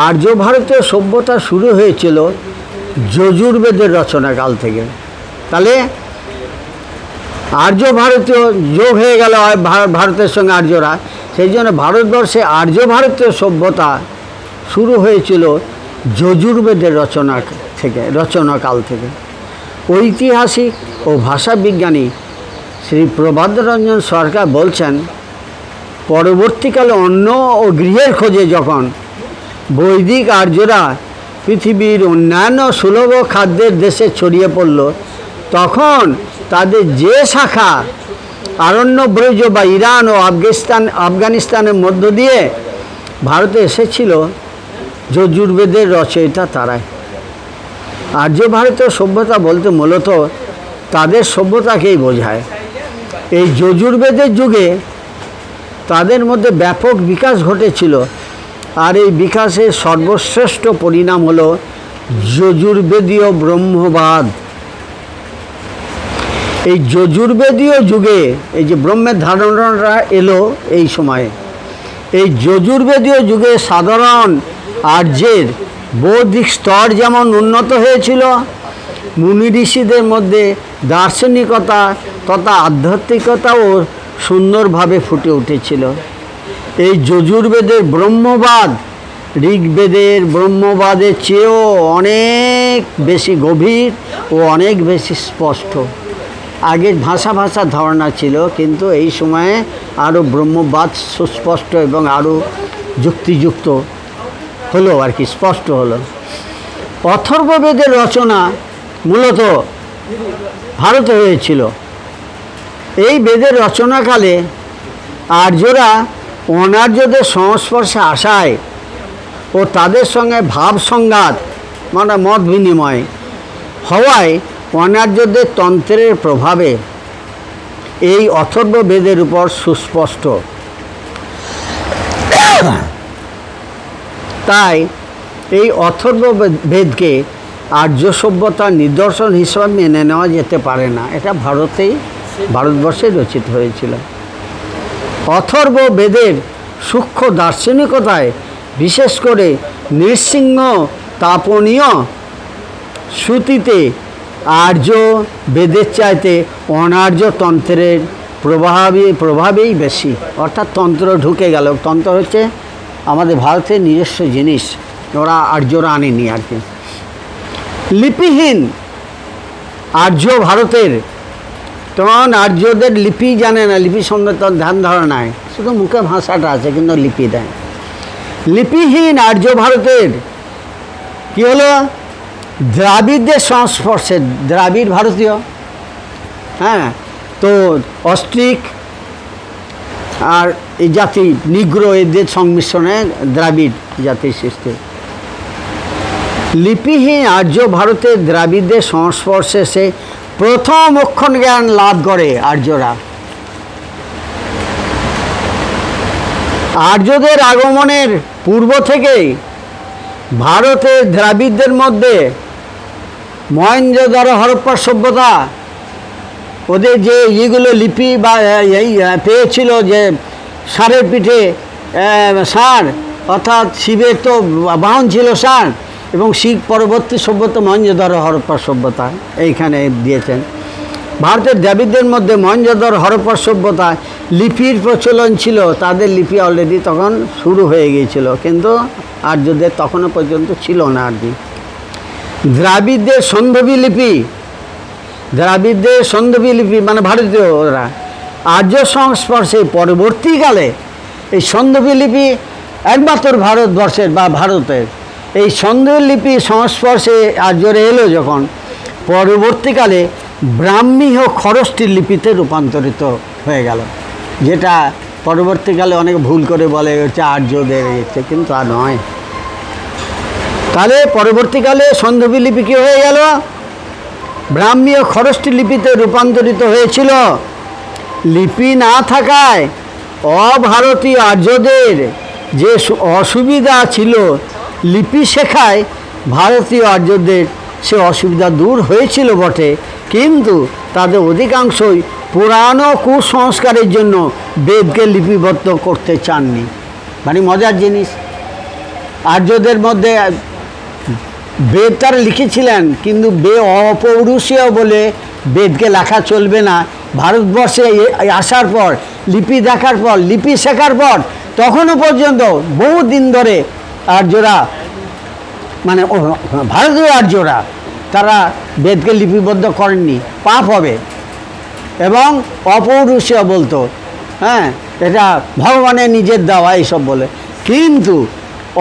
আর্য ভারতীয় সভ্যতা শুরু হয়েছিল যজুর্বেদের রচনাকাল থেকে। তাহলে আর্য ভারতীয় যোগ হয়ে গেল ভারতের সঙ্গে আর্যরা, সেই জন্য ভারতবর্ষে আর্য ভারতীয় সভ্যতা শুরু হয়েছিল যজুর্বেদের রচনাকাল থেকে। ঐতিহাসিক ও ভাষাবিজ্ঞানী শ্রী প্রভাত রঞ্জন সরকার বলছেন, পরবর্তীকালে অন্ন ও গৃহের খোঁজে যখন বৈদিক আর্যরা পৃথিবীর অন্যান্য সুলভ খাদ্যের দেশে ছড়িয়ে পড়ল, তখন তাদের যে শাখা আরণ্যব্রজ বা ইরান ও আফগানিস্তানের মধ্য দিয়ে ভারতে এসেছিল, যজুর্বেদের রচয়িতা তারাই। আর্য ভারতীয় সভ্যতা বলতে মূলত তাদের সভ্যতাকেই বোঝায়। এই যজুর্বেদের যুগে তাদের মধ্যে ব্যাপক বিকাশ ঘটেছিল, আর এই বিকাশের সর্বশ্রেষ্ঠ পরিণাম হলো যজুর্বেদীয় ব্রহ্মবাদ। এই যজুর্বেদীয় যুগে এই যে ব্রহ্মের ধারণা এলো এই সময়ে, এই যজুর্বেদীয় যুগে সাধারণ আর্যের বৌদ্ধিক স্তর যেমন উন্নত হয়েছিল, মুনি ঋষিদের মধ্যে দার্শনিকতা তথা আধ্যাত্মিকতাও সুন্দরভাবে ফুটে উঠেছিল। এই যজুর্বেদের ব্রহ্মবাদ ঋগ্বেদের ব্রহ্মবাদের চেয়েও অনেক বেশি গভীর ও অনেক বেশি স্পষ্ট। আগে ভাষা ধারণা ছিল, কিন্তু এই সময়ে আরও ব্রহ্মবাদ সুস্পষ্ট এবং আরও যুক্তিযুক্ত হলো আর কি, স্পষ্ট হলো। অথর্ববেদের রচনা মূলত ভারতে হয়েছিল। এই বেদের রচনাকালে আর্যরা অনার্যদের সংস্পর্শে আসায় ও তাদের সঙ্গে ভাব সংঘাত মানে মত বিনিময় হওয়ায় অনার্যদের তন্ত্রের প্রভাবে এই অথর্ব বেদের উপর সুস্পষ্ট। তাই এই অথর্ব বেদকে আর্য সভ্যতার নিদর্শন হিসাবে মেনে নেওয়া যেতে পারে না। এটা ভারতবর্ষে রচিত হয়েছিল। অথর্ব বেদের সূক্ষ্ম দার্শনিকতায় বিশেষ করে নৃসিংহ তাপনীয় শ্রুতিতে আর্য বেদের চাইতে অনার্য তন্ত্রের প্রভাবেই বেশি। অর্থাৎ তন্ত্র ঢুকে গেল। তন্ত্র হচ্ছে আমাদের ভারতের নিজস্ব জিনিস, ওরা আর্যরা আনেনি আর কি। লিপিহীন আর্য ভারতের, তখন আর্যদের লিপি জানে না, লিপি সম্বন্ধে ধ্যান ধারণায় শুধু মুখে ভাষাটা আছে, কিন্তু লিপি দেয়। লিপিহীন আর্য ভারতের কী হলো? দ্রাবিড়দের সংস্পর্শে, দ্রাবিড় ভারতীয়, হ্যাঁ, তো অস্ট্রিক আর এই জাতি নিগ্রো, এদের সংমিশ্রণে দ্রাবিড় জাতির সৃষ্টি। লিপিহীন আর্য ভারতের দ্রাবিড়দের সংস্পর্শে এসে প্রথম অক্ষর জ্ঞান লাভ করে আর্যরা। আর্যদের আগমনের পূর্ব থেকেই ভারতের দ্রাবিড়দের মধ্যে মহেঞ্জোদারো হরপ্পা সভ্যতা ওদের যে ইয়েগুলো লিপি বা এই পেয়েছিল যে ষাঁড়ের পিঠে ষাঁড়, অর্থাৎ শিবের তো বাহন ছিল ষাঁড়, এবং শিখ পরবর্তী সভ্যতা মহেঞ্জোদারো হরপ্পা সভ্যতা এইখানে দিয়েছেন। ভারতের দ্রাবিড়দের মধ্যে মহেঞ্জোদারো হরপ্পা সভ্যতা লিপির প্রচলন ছিল, তাদের লিপি অলরেডি তখন শুরু হয়ে গিয়েছিল, কিন্তু আর্যদের তখনও পর্যন্ত ছিল না আর কি। দ্রাবিড়দের সন্ধবী লিপি, দ্রাবিড়দের সন্ধবী লিপি মানে ভারতীয়, ওরা আর্য সংস্পর্শে পরবর্তীকালে এই সন্ধবী লিপি একমাত্র ভারতবর্ষের বা ভারতের এই সন্ধবী লিপি সংস্পর্শে আর্যরা এলো যখন, পরবর্তীকালে ব্রাহ্মী ও খরষ্টি লিপিতে রূপান্তরিত হয়ে গেল, যেটা পরবর্তীকালে অনেক ভুল করে বলে হচ্ছে আর্যদের ইচ্ছে, কিন্তু তা নয়। তাহলে পরবর্তীকালে সন্ধবী লিপি কী হয়ে গেল? ব্রাহ্মী ও খরষ্টি লিপিতে রূপান্তরিত হয়েছিল। লিপি না থাকায় অভারতীয় আর্যদের যে অসুবিধা ছিল লিপি শেখায়, ভারতীয় আর্যদের সে অসুবিধা দূর হয়েছিল বটে, কিন্তু তাদের অধিকাংশই পুরানো কুসংস্কারের জন্য বেদকে লিপিবদ্ধ করতে চাননি। মানে মজার জিনিস, আর্যদের মধ্যে বেদ তারা লিখেছিলেন, কিন্তু অপৌরুষীয় বলে বেদকে লেখা চলবে না। ভারতবর্ষে আসার পর, লিপি দেখার পর, লিপি শেখার পর, তখনও পর্যন্ত বহুদিন ধরে আর্যরা মানে ভারতীয় আর্যরা তারা বেদকে লিপিবদ্ধ করেননি, পাপ হবে, এবং অপৌরুষীয় বলতো, হ্যাঁ এটা ভগবানের নিজের দেওয়া এইসব বলে। কিন্তু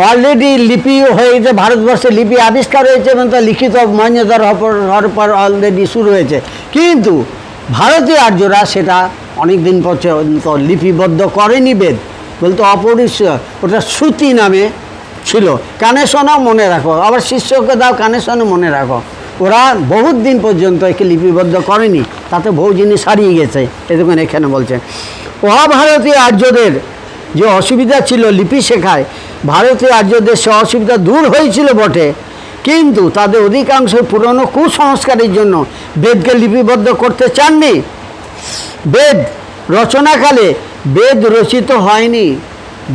অলরেডি লিপি হয়ে গেছে, ভারতবর্ষে লিপি আবিষ্কার হয়েছে এবং তা লিখিত মহেঞ্জোদারো হরপ্পা অলরেডি শুরু হয়েছে, কিন্তু ভারতীয় আর্যরা সেটা অনেক দিন পর্যন্ত লিপিবদ্ধ করেনি। বেদ বলতো অপৌরুষীয়, ওটা শ্রুতি নামে ছিল। কানে শোনাও মনে রাখো, আবার শিষ্যকে দাও কানে শোনো মনে রাখো। ওরা বহুত দিন পর্যন্ত একে লিপিবদ্ধ করেনি, তাতে বহু জিনিস হারিয়ে গেছে, এরকম এখানে বলছে। অভারতীয় আর্যদের যে অসুবিধা ছিল লিপি শেখায়, ভারতীয় আর্যদের সে অসুবিধা দূর হয়েছিল বটে, কিন্তু তাদের অধিকাংশ পুরনো কুসংস্কারের জন্য বেদকে লিপিবদ্ধ করতে চাননি। বেদ রচনাকালে বেদ রচিত হয়নি,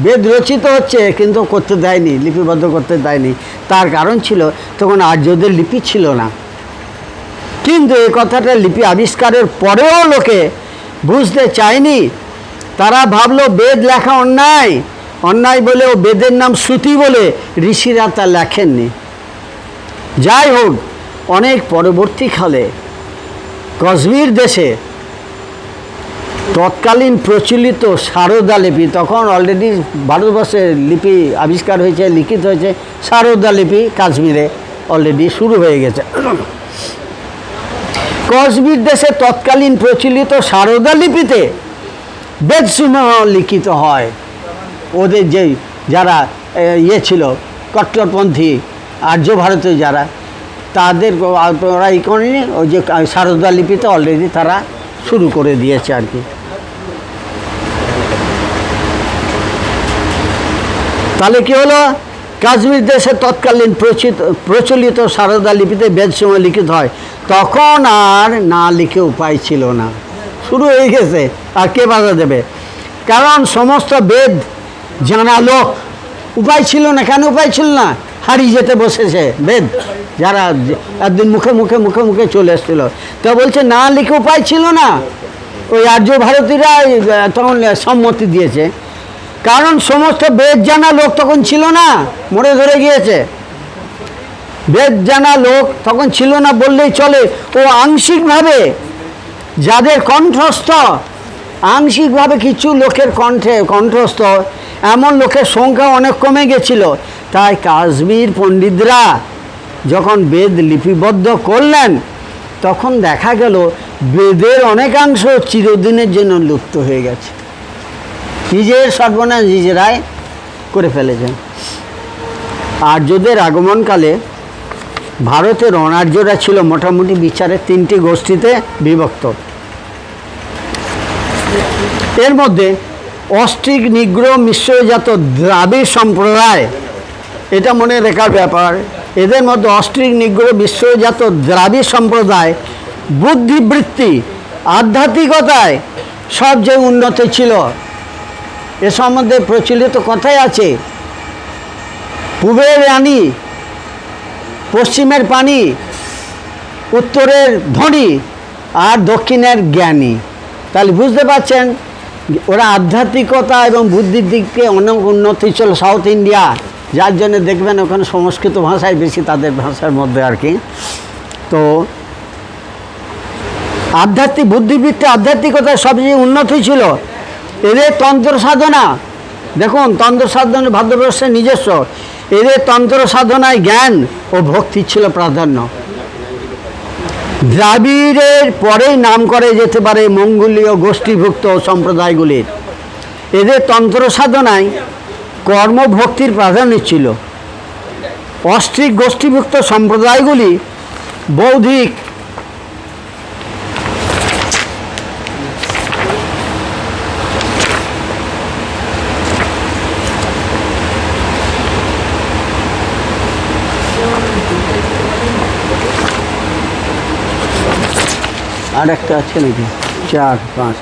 বেদ রচিত হচ্ছে কিন্তু করতে দেয়নি, লিপিবদ্ধ করতে দেয়নি। তার কারণ ছিল তখন আর্যদের লিপি ছিল না। কিন্তু এই কথাটা লিপি আবিষ্কারের পরেও লোকে বুঝতে চায়নি। তারা ভাবলো বেদ লেখা অন্যায়, অন্যায় বলে ও বেদের নাম শ্রুতি বলে ঋষিরা তা লেখেননি। যাই হোক, অনেক পরবর্তীকালে কাশ্মীর দেশে তৎকালীন প্রচলিত সারদা লিপি, তখন অলরেডি ভারতবর্ষের লিপি আবিষ্কার হয়েছে, লিখিত হয়েছে, সারদা লিপি কাশ্মীরে অলরেডি শুরু হয়ে গেছে। কাশ্মীর দেশে তৎকালীন প্রচলিত সারদা লিপিতে বেদসমূহ লিখিত হয়। ওদের যে যারা ইয়ে ছিল কট্টরপন্থী আর্য ভারতীয় যারা, তাদের ওরা ই করেনি, ওই যে সারদা লিপিতে অলরেডি তারা শুরু করে দিয়েছে আর কি। তাহলে কী হলো? কাশ্মীর দেশে তৎকালীন প্রচলিত সারদা লিপিতে বেদসমূহ লিখিত হয়, তখন আর না লিখে উপায় ছিল না, শুরু হয়ে গেছে, আর কে বাধা দেবে? কারণ সমস্ত বেদ জানা লোক, উপায় ছিল না। কেন উপায় ছিল না? হারিয়ে যেতে বসেছে বেদ, যারা একদিন মুখে মুখে মুখে মুখে চলে এসেছিল। তো বলছে না লিখে উপায় ছিল না, ওই আর্য ভারতীয়রা তখন সম্মতি দিয়েছে, কারণ সমস্ত বেদ জানা লোক তখন ছিল না, মরে ধরে গিয়েছে। বেদ জানা লোক তখন ছিল না বললেই চলে। ও আংশিকভাবে যাদের কণ্ঠস্থ, আংশিকভাবে কিছু লোকের কণ্ঠস্থ, এমন লোকের সংখ্যা অনেক কমে গেছিল। তাই কাশ্মীর পণ্ডিতরা যখন বেদ লিপিবদ্ধ করলেন, তখন দেখা গেল বেদের অনেকাংশ চিরদিনের জন্য লুপ্ত হয়ে গেছে। নিজের সর্বনাশ নিজেরাই করে ফেলেছেন। আর্যদের আগমনকালে ভারতের অনার্যরা ছিল মোটামুটি বিচারে 3টি গোষ্ঠীতে বিভক্ত। এর মধ্যে অস্ট্রিক নিগ্রো মিশ্রজাত দ্রাবিড় সম্প্রদায়, এটা মনে রাখার ব্যাপার। এদের মধ্যে অস্ট্রিক নিগ্রো মিশ্রজাত দ্রাবিড় সম্প্রদায় বুদ্ধিবৃত্তি আধ্যাত্মিকতায় সবচেয়ে উন্নত ছিল। এ সম্বন্ধে প্রচলিত কথাই আছে, পূবের রানী, পশ্চিমের পানি, উত্তরের ধনী আর দক্ষিণের জ্ঞানী। তাহলে বুঝতে পারছেন ওরা আধ্যাত্মিকতা এবং বুদ্ধির দিকে অনেক উন্নতি ছিল সাউথ ইন্ডিয়া, যার জন্য দেখবেন ওখানে সংস্কৃত ভাষাই বেশি তাদের ভাষার মধ্যে আর কি। তো আধ্যাত্মিক বুদ্ধিবৃত্তি আধ্যাত্মিকতায় সবচেয়ে উন্নতি ছিল। এদের তন্ত্র সাধনা, দেখুন তন্ত্র সাধনা ভারতবর্ষের নিজস্ব, এদের তন্ত্র সাধনায় জ্ঞান ও ভক্তি ছিল প্রাধান্য। দ্রাবিড়ের পরেই নাম করে যেতে পারে মঙ্গোলীয় গোষ্ঠীভুক্ত সম্প্রদায়গুলির। এদের তন্ত্র সাধনায় কর্মভক্তির প্রাধান্য ছিল। অস্ট্রিক গোষ্ঠীভুক্ত সম্প্রদায়গুলি বৌদ্ধিক আর একটা আছে নাকি 4 5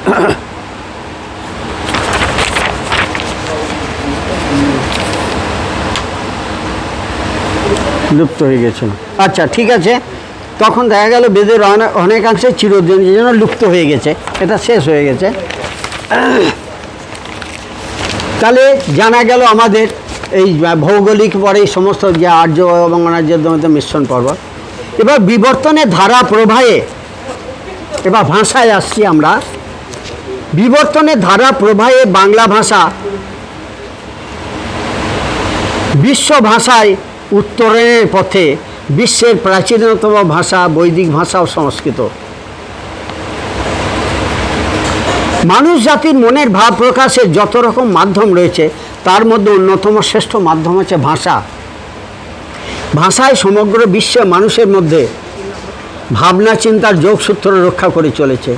লুপ্ত হয়ে গেছিল। আচ্ছা ঠিক আছে, তখন দেখা গেল বেদের অনেকাংশে চিরদিন যেন লুপ্ত হয়ে গেছে, এটা শেষ হয়ে গেছে। তাহলে জানা গেল আমাদের এই ভৌগোলিক পরে এই সমস্ত যে আর্য এবং অনার্যের মধ্যে মিশ্রণ পর্ব। এবার বিবর্তনের ধারা প্রবাহে, এবার ভাষায় আসছি আমরা। বিবর্তনের ধারা প্রবাহে বাংলা ভাষা বিশ্ব ভাষায় উত্তরণের পথে। বিশ্বের প্রাচীনতম ভাষা বৈদিক ভাষা ও সংস্কৃত। মানুষ জাতির মনের ভাব প্রকাশের যত রকম মাধ্যম রয়েছে তার মধ্যে অন্যতম শ্রেষ্ঠ মাধ্যম হচ্ছে ভাষা। ভাষায় সমগ্র বিশ্বে মানুষের মধ্যে ভাবনা চিন্তার যোগসূত্র রক্ষা করে চলেছে।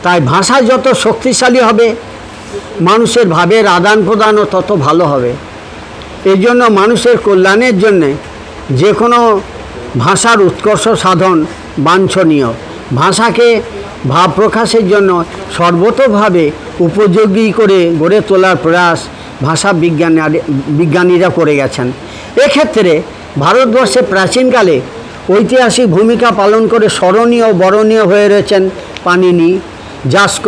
তাই ভাষা যত শক্তিশালী হবে মানুষের ভাবের আদান প্রদানও তত ভালো হবে। এই জন্য মানুষের কল্যাণের জন্যে যে কোনো ভাষার উৎকর্ষ সাধন বাঞ্ছনীয়। ভাষাকে ভাব প্রকাশের জন্য সর্বতোভাবে উপযোগী করে গড়ে তোলার প্রয়াস ভাষা বিজ্ঞানীরা করে গেছেন। এক্ষেত্রে ভারতবর্ষে প্রাচীনকালে ঐতিহাসিক ভূমিকা পালন করে স্মরণীয় বরণীয় হয়ে রয়েছেন পাণিনি, যাস্ক,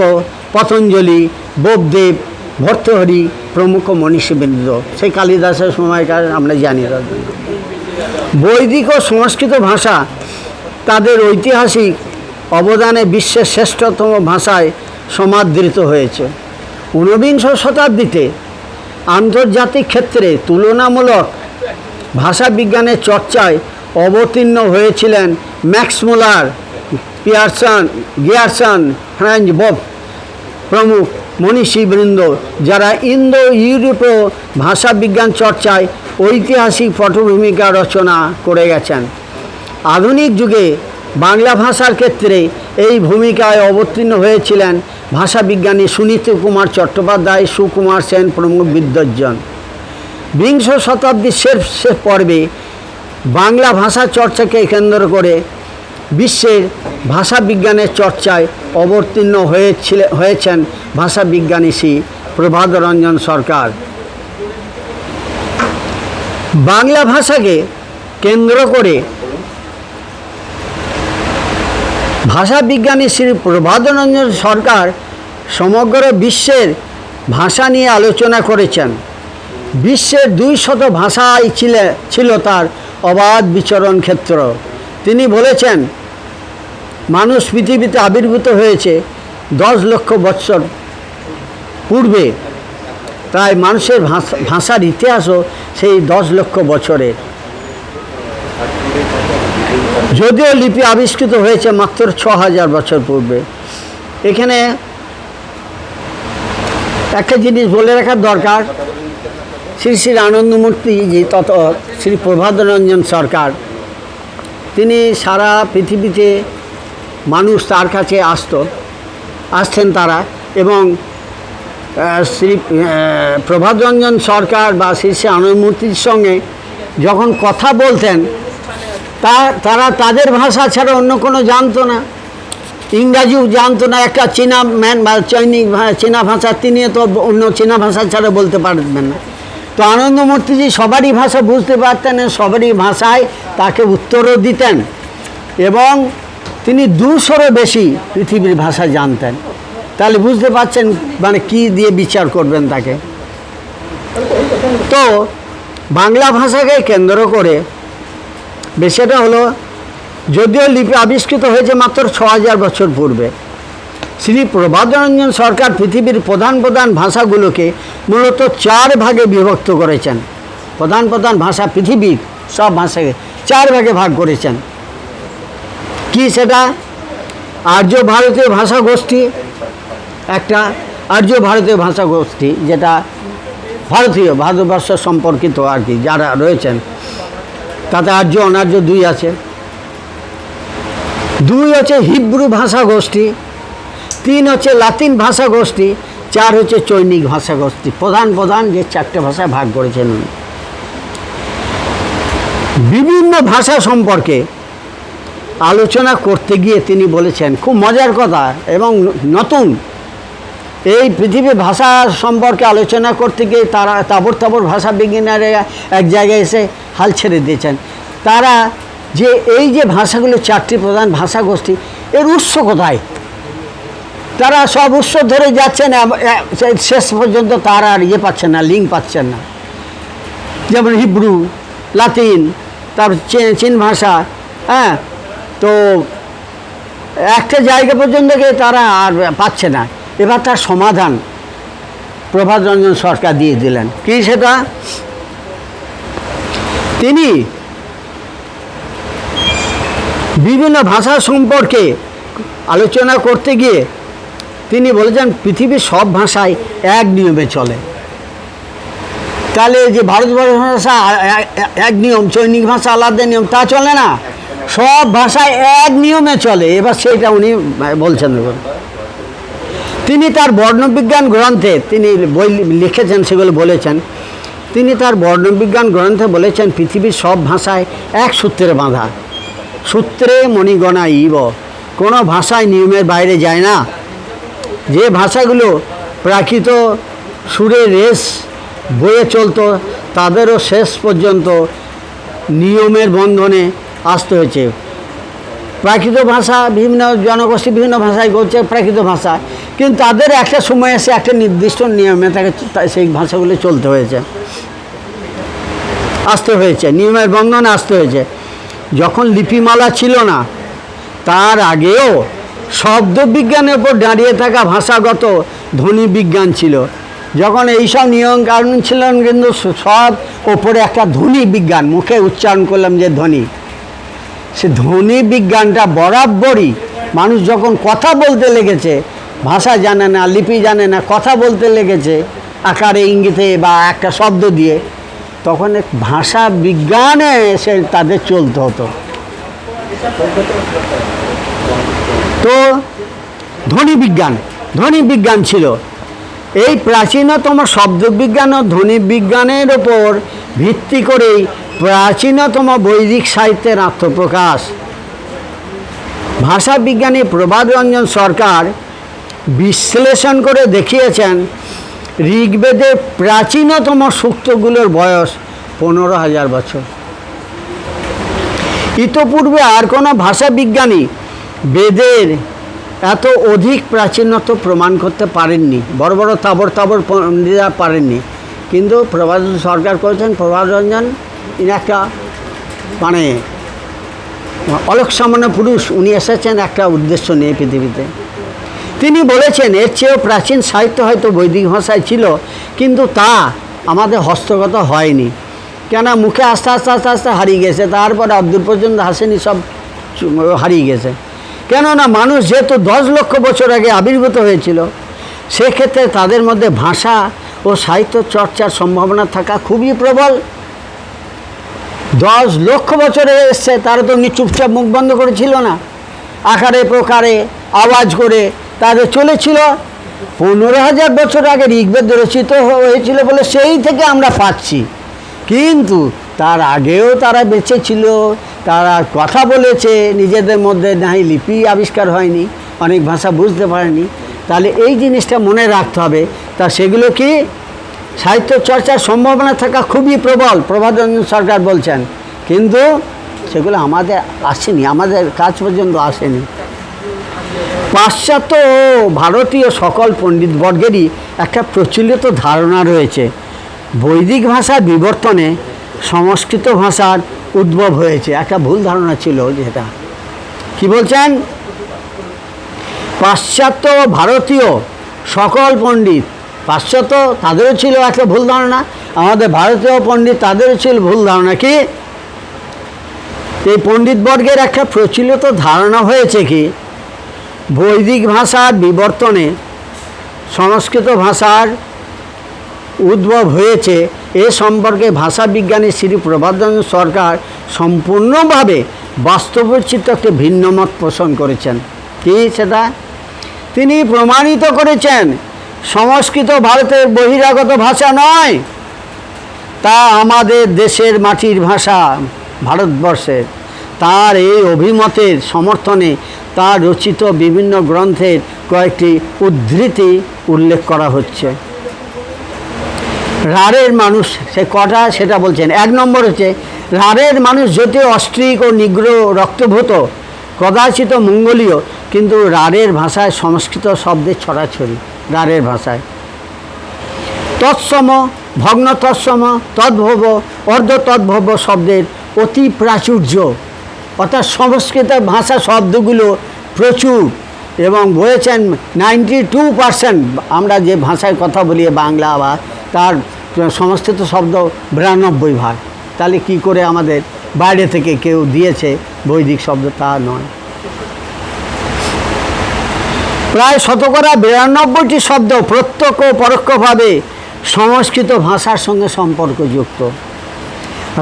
পতঞ্জলি, বোপদেব, ভর্তৃহরি প্রমুখ মনীষীবৃন্দ। সেই কালিদাসের সময়কার আমরা জানি। বৈদিক ও সংস্কৃত ভাষা তাদের ঐতিহাসিক অবদানে বিশ্বের শ্রেষ্ঠতম ভাষায় সমাদৃত হয়েছে। ঊনবিংশ শতাব্দীতে আন্তর্জাতিক ক্ষেত্রে তুলনামূলক ভাষা বিজ্ঞানের চর্চায় অবতীর্ণ হয়েছিলেন ম্যাক্স মুলার, গিয়ারসন, ফ্রাঞ্জ বফ প্রমুখ মনীষীবৃন্দ, যারা ইন্দো ইউরোপীয় ভাষা বিজ্ঞান চর্চায় ঐতিহাসিক পটভূমিকা রচনা করে গেছেন। আধুনিক যুগে বাংলা ভাষার ক্ষেত্রে এই ভূমিকায় অবতীর্ণ হয়েছিলেন ভাষা বিজ্ঞানী সুনীতি কুমার চট্টোপাধ্যায়, সুকুমার সেন প্রমুখ বিদ্বজ্জন। বিংশ শতাব্দীর শেষ পর্বে বাংলা ভাষা চর্চাকে কেন্দ্র করে বিশ্বের ভাষা বিজ্ঞানের চর্চায় অবতীর্ণ হয়েছেন ভাষা বিজ্ঞানী শ্রী প্রভাত রঞ্জন সরকার। বাংলা ভাষাকে কেন্দ্র করে ভাষা বিজ্ঞানী শ্রী প্রভাত রঞ্জন সরকার সমগ্র বিশ্বের ভাষা নিয়ে আলোচনা করেছেন। বিশ্বের 200 ভাষাই ছিল তার অবাধ বিচরণ ক্ষেত্র। তিনি বলেছেন মানুষ পৃথিবীতে আবির্ভূত হয়েছে 10 লক্ষ বৎসর পূর্বে, তাই মানুষের ভাষার ইতিহাসও সেই 10 লক্ষ বছরের। যদিও লিপি আবিষ্কৃত হয়েছে মাত্র 6000 বছর পূর্বে। এখানে একটা জিনিস বলে রাখার দরকার, শ্রী শ্রী আনন্দমূর্তি জি তত শ্রী প্রভাত রঞ্জন সরকার, তিনি সারা পৃথিবীতে মানুষ তার কাছে আসতেন তারা, এবং শ্রী প্রভাত রঞ্জন সরকার বা শ্রী শ্রী আনন্দমূর্তির সঙ্গে যখন কথা বলতেন তারা তাদের ভাষা ছাড়া অন্য কোনো জানতো না। ইংরাজিও জানতো না, একটা চীনা ম্যান বা চীনা ভাষা, তিনি তো অন্য চীনা ভাষা ছাড়া বলতে পারবেন না। তো আনন্দমূর্তিজি সবারই ভাষা বুঝতে পারতেন, সবারই ভাষায় তাকে উত্তরও দিতেন, এবং তিনি 200-এরও বেশি পৃথিবীর ভাষা জানতেন। তাহলে বুঝতে পারছেন মানে কি দিয়ে বিচার করবেন তাকে। তো বাংলা ভাষাকে কেন্দ্র করে বিষয়টা হলো, যদিও লিপি আবিষ্কৃত হয়েছে মাত্র 6000 বছর পূর্বে, শ্রী প্রভাতরঞ্জন সরকার পৃথিবীর প্রধান প্রধান ভাষাগুলোকে মূলত 4 ভাগে বিভক্ত করেছেন। প্রধান প্রধান ভাষা, পৃথিবীর সব ভাষাকে 4 ভাগে ভাগ করেছেন। কি সেটা? আর্য ভারতীয় ভাষা গোষ্ঠী একটা, আর্য ভারতীয় ভাষা গোষ্ঠী যেটা ভারতবর্ষ সম্পর্কিত আর কি যারা রয়েছেন, তাতে আর্য অনার্য 2 আছে। 2 হচ্ছে হিব্রু ভাষা গোষ্ঠী, 3 হচ্ছে লাতিন ভাষা গোষ্ঠী, 4 হচ্ছে চৈনিক ভাষা গোষ্ঠী। প্রধান প্রধান যে 4টে ভাষায় ভাগ করেছেন উনি। বিভিন্ন ভাষা সম্পর্কে আলোচনা করতে গিয়ে তিনি বলেছেন, খুব মজার কথা এবং নতুন, এই পৃথিবীর ভাষা সম্পর্কে আলোচনা করতে গিয়ে তারা তাবর ভাষা বিজ্ঞানীরা এক জায়গায় এসে হাল ছেড়ে দিয়েছেন। তারা যে এই যে ভাষাগুলো 4টি প্রধান ভাষা গোষ্ঠী, এর উৎস কোথায়? তারা সব উৎস ধরে যাচ্ছেন, শেষ পর্যন্ত তারা আর পাচ্ছেন না, লিঙ্ক পাচ্ছেন না। যেমন হিব্রু, লাতিন, তারপর চীন ভাষা, হ্যাঁ, তো একটা জায়গা পর্যন্ত গিয়ে তারা আর পাচ্ছে না। এবার তার সমাধান প্রভাতরঞ্জন সরকার দিয়ে দিলেন। কি সেটা? তিনি বিভিন্ন ভাষা সম্পর্কে আলোচনা করতে গিয়ে তিনি বলেছেন, পৃথিবীর সব ভাষায় এক নিয়মে চলে। তাহলে যে ভারতবর্ষ ভাষা এক নিয়ম, চৈনিক ভাষা আলাদা নিয়ম, তা চলে না, সব ভাষায় এক নিয়মে চলে। এবার সেইটা উনি বলছেন। তিনি তার বর্ণবিজ্ঞান গ্রন্থে, তিনি বই লিখেছেন, সেগুলো বলেছেন। তিনি তার বর্ণবিজ্ঞান গ্রন্থে বলেছেন, পৃথিবীর সব ভাষায় এক সূত্রে বাঁধা, সূত্রে মণিগণা ইব, কোনো ভাষায় নিয়মের বাইরে যায় না। যে ভাষাগুলো প্রাকৃত সুরে রেশ বয়ে চলতো, তাদেরও শেষ পর্যন্ত নিয়মের বন্ধনে আসতে হয়েছে। প্রাকৃত ভাষা বিভিন্ন জনগোষ্ঠী বিভিন্ন ভাষায় বলছে প্রাকৃত ভাষা, কিন্তু তাদের একটা সময় এসে একটা নির্দিষ্ট নিয়মে তাকে সেই ভাষাগুলো চলতে হয়েছে, আসতে হয়েছে, নিয়মের বন্ধনে আসতে হয়েছে। যখন লিপিমালা ছিল না, তার আগেও শব্দবিজ্ঞানের উপর দাঁড়িয়ে থাকা ভাষাগত ধ্বনি বিজ্ঞান ছিল। যখন এইসব নিয়ম কানুন ছিলেন, কিন্তু সব ওপরে একটা ধ্বনি বিজ্ঞান, মুখে উচ্চারণ করলাম যে ধ্বনি, সে ধ্বনি বিজ্ঞানটা বরাবরই মানুষ যখন কথা বলতে লেগেছে, ভাষা জানে না, লিপি জানে না, কথা বলতে লেগেছে আকারে ইঙ্গিতে বা একটা শব্দ দিয়ে, তখন ভাষা বিজ্ঞানে সে তাদের চলতে হতো। তো ধ্বনি বিজ্ঞান ছিল। এই প্রাচীনতম শব্দবিজ্ঞান ও ধ্বনি বিজ্ঞানের ওপর ভিত্তি করেই প্রাচীনতম বৈদিক সাহিত্যের আত্মপ্রকাশ। ভাষা বিজ্ঞানী প্রভাতরঞ্জন সরকার বিশ্লেষণ করে দেখিয়েছেন, ঋগ্বেদের প্রাচীনতম সূক্তগুলোর বয়স 15,000 বছর। ইতোপূর্বে আর কোনো ভাষা বিজ্ঞানী বেদের এত অধিক প্রাচীনত্ব প্রমাণ করতে পারেননি। বড় বড় তাবর পণ্ডিতরা পারেননি, কিন্তু প্রভাতরঞ্জন সরকার করেছেন। প্রভাতরঞ্জন ইনি একটা মানে অলোক সামান্য পুরুষ, উনি এসেছেন একটা উদ্দেশ্য নিয়ে পৃথিবীতে। তিনি বলেছেন, এর চেয়েও প্রাচীন সাহিত্য হয়তো বৈদিক ভাষায় ছিল, কিন্তু তা আমাদের হস্তগত হয়নি। কেন? মুখে আস্তে আস্তে আস্তে আস্তে হারিয়ে গেছে, তারপরে অব্দুল পর্যন্ত হাসেনি, সব হারিয়ে গেছে। কেননা মানুষ যেহেতু 10 লক্ষ বছর আগে আবির্ভূত হয়েছিল, সেক্ষেত্রে তাদের মধ্যে ভাষা ও সাহিত্য চর্চার সম্ভাবনা থাকা খুবই প্রবল। 10 লক্ষ বছরে এসছে, তারা তো এমনি চুপচাপ মুখ বন্ধ করেছিল না, আকারে প্রকারে আওয়াজ করে তাদের চলেছিল। 15,000 বছর আগে ঋগ্বেদ রচিত হয়েছিল বলে সেই থেকে আমরা পাচ্ছি, কিন্তু তার আগেও তারা বেঁচে ছিল, তারা কথা বলেছে নিজেদের মধ্যে, নাই লিপি আবিষ্কার হয়নি। অনেক ভাষা বুঝতে পারেনি। তাহলে এই জিনিসটা মনে রাখতে হবে। তা সেগুলো কি সাহিত্য চর্চার সম্ভাবনা থাকা খুবই প্রবল, প্রভাতরঞ্জন সরকার বলছেন, কিন্তু সেগুলো আমাদের আসেনি, আমাদের কাছ পর্যন্ত আসেনি। পাশ্চাত্য ও ভারতীয় সকল পণ্ডিতবর্গেরই একটা প্রচলিত ধারণা রয়েছে, বৈদিক ভাষার বিবর্তনে সংস্কৃত ভাষার উদ্ভব হয়েছে। একটা ভুল ধারণা ছিল যেটা, কি বলছেন, পাশ্চাত্য ও ভারতীয় সকল পণ্ডিত, পাশ্চাত্য তাদেরও ছিল একটা ভুল ধারণা, আমাদের ভারতীয় পণ্ডিত তাদেরও ছিল ভুল ধারণা। কি এই পণ্ডিতবর্গের একটা প্রচলিত ধারণা হয়েছে কি বৈদিক ভাষার বিবর্তনে সংস্কৃত ভাষার উদ্ভব হয়েছে। এ সম্পর্কে ভাষাবিজ্ঞানী শ্রী প্রভাতরঞ্জন সরকার সম্পূর্ণভাবে বাস্তবচিত্ত একটি ভিন্ন মত পোষণ করেছেন। কি সেটা তিনি প্রমাণিত করেছেন, সংস্কৃত ভারতের বহিরাগত ভাষা নয়, তা আমাদের দেশের মাটির ভাষা, ভারতবর্ষের। তার এই অভিমতের সমর্থনে তার রচিত বিভিন্ন গ্রন্থের কয়েকটি উদ্ধৃতি উল্লেখ করা হচ্ছে। রাঢ়ের মানুষ সে কটা সেটা বলছেন। 1 নম্বর হচ্ছে, রাঢ়ের মানুষ যদিও অস্ট্রিক ও নিগ্র রক্তভূত, কদাচিত মঙ্গোলীয়, কিন্তু রাঢ়ের ভাষায় সংস্কৃত শব্দের ছড়াছড়ি। রাঢ়ের ভাষায় তৎসম, ভগ্ন তৎসম, তদ্ভব, অর্ধ তদ্ভব শব্দের অতি প্রাচুর্য, অর্থাৎ সংস্কৃত ভাষা শব্দগুলো প্রচুর। এবং বলেছেন 92% আমরা যে ভাষায় কথা বলি বাংলা, বা তার সংস্কৃত শব্দ 92 ভাগ। তাহলে কি করে আমাদের বাইরে থেকে কেউ দিয়েছে বৈদিক শব্দ, তা নয়। প্রায় শতকরা 92টি শব্দ প্রত্যক্ষ ও পরোক্ষভাবে সংস্কৃত ভাষার সঙ্গে সম্পর্কযুক্ত।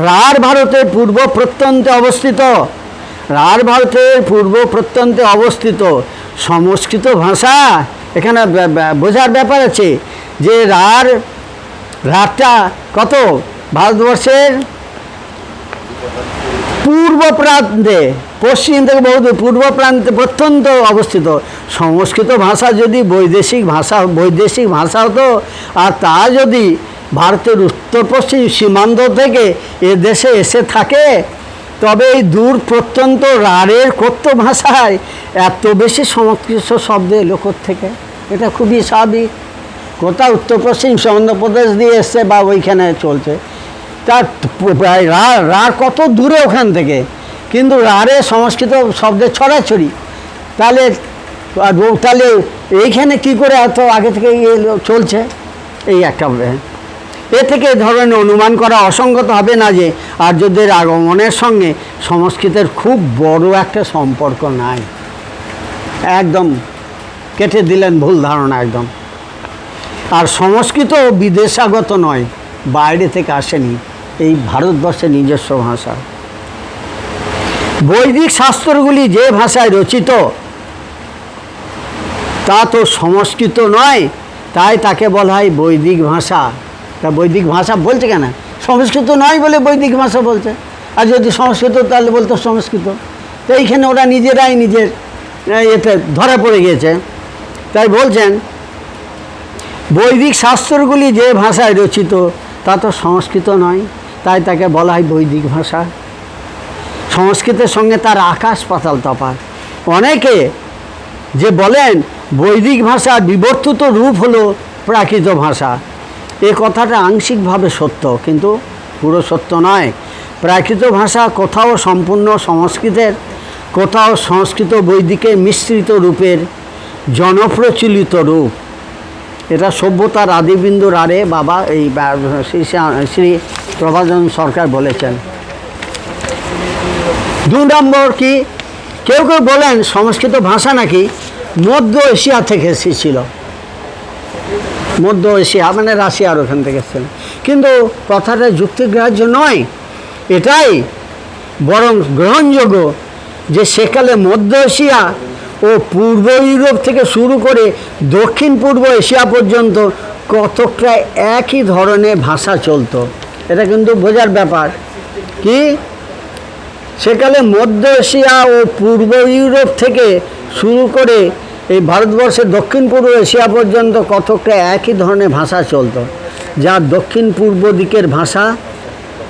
রাঢ় ভারতের পূর্ব প্রত্যন্তে অবস্থিত, রাঢ় ভারতের পূর্ব প্রত্যন্তে অবস্থিত সংস্কৃত ভাষা, এখানে বোঝার ব্যাপার আছে যে রাঢ়টা কত, ভারতবর্ষের পূর্ব প্রান্তে, পশ্চিম থেকে বহু পূর্ব প্রান্তে প্রত্যন্ত অবস্থিত। সংস্কৃত ভাষা যদি বৈদেশিক ভাষা হতো, আর তা যদি ভারতের উত্তর পশ্চিম সীমান্ত থেকে এ দেশে এসে থাকে, তবে এই দূর প্রত্যন্ত রাঢ়ের কথ্য ভাষায় এত বেশি সংস্কৃত শব্দ এলো থেকে। এটা খুবই স্বাভাবিক, কোথাও উত্তর পশ্চিম অন্ধ্রপ্রদেশ দিয়ে এসছে বা ওইখানে চলছে, তার রাঢ় কত দূরে ওখান থেকে, কিন্তু রাঢ়ে সংস্কৃত শব্দের ছড়াছড়ি। তাহলে এইখানে কি করে এত আগে থেকে চলছে, এই একটা। এ থেকে ধরনের অনুমান করা অসঙ্গত হবে না যে আর্যদের আগমনের সঙ্গে সংস্কৃতের খুব বড় একটা সম্পর্ক নাই। একদম কেটে দিলেন ভুল ধারণা একদম। আর সংস্কৃত বিদেশাগত নয়, বাইরে থেকে আসেনি, এই ভারতবর্ষের নিজস্ব ভাষা। বৈদিক শাস্ত্রগুলি যে ভাষায় রচিত তা তো সংস্কৃত নয়, তাই তাকে বলা হয় বৈদিক ভাষা। তা বৈদিক ভাষা বলছে কেন, সংস্কৃত নয় বলে বৈদিক ভাষা বলছে। আর যদি সংস্কৃত তাহলে বলতো সংস্কৃত। তো এইখানে ওরা নিজেরাই নিজের এতে ধরা পড়ে গিয়েছে। তাই বলছেন বৈদিক শাস্ত্রগুলি যে ভাষায় রচিত তা তো সংস্কৃত নয়, তাই তাকে বলা হয় বৈদিক ভাষা। সংস্কৃতের সঙ্গে তার আকাশ পাতাল তফাৎ। অনেকে যে বলেন বৈদিক ভাষার বিবর্তিত রূপ হলো প্রাকৃত ভাষা, এ কথাটা আংশিকভাবে সত্য, কিন্তু পুরো সত্য নয়। প্রাকৃত ভাষা কোথাও সম্পূর্ণ সংস্কৃতের, কোথাও সংস্কৃত বৈদিকের মিশ্রিত রূপের জনপ্রচলিত রূপ। এটা সভ্যতার আদিবিন্দু রাঢ়ে বাবা এই শ্রী প্রভাতরঞ্জন সরকার বলেছেন। 2 নম্বর কি, কেউ কেউ বলেন সংস্কৃত ভাষা নাকি মধ্য এশিয়া থেকে এসেছিল। মধ্য এশিয়া মানে রাশিয়ার ওখান থেকে এসেছিল, কিন্তু কথাটা যুক্তিগ্রাহ্য নয়। এটাই বরং গ্রহণযোগ্য যে সেকালে মধ্য এশিয়া ও পূর্ব ইউরোপ থেকে শুরু করে দক্ষিণ পূর্ব এশিয়া পর্যন্ত কতকটা একই ধরনের ভাষা চলতো। এটা কিন্তু বোঝার ব্যাপার। কি সেকালে মধ্য এশিয়া ও পূর্ব ইউরোপ থেকে শুরু করে এই ভারতবর্ষের দক্ষিণ পূর্ব এশিয়া পর্যন্ত কতকটা একই ধরনের ভাষা চলতো, যা দক্ষিণ পূর্ব দিকের ভাষা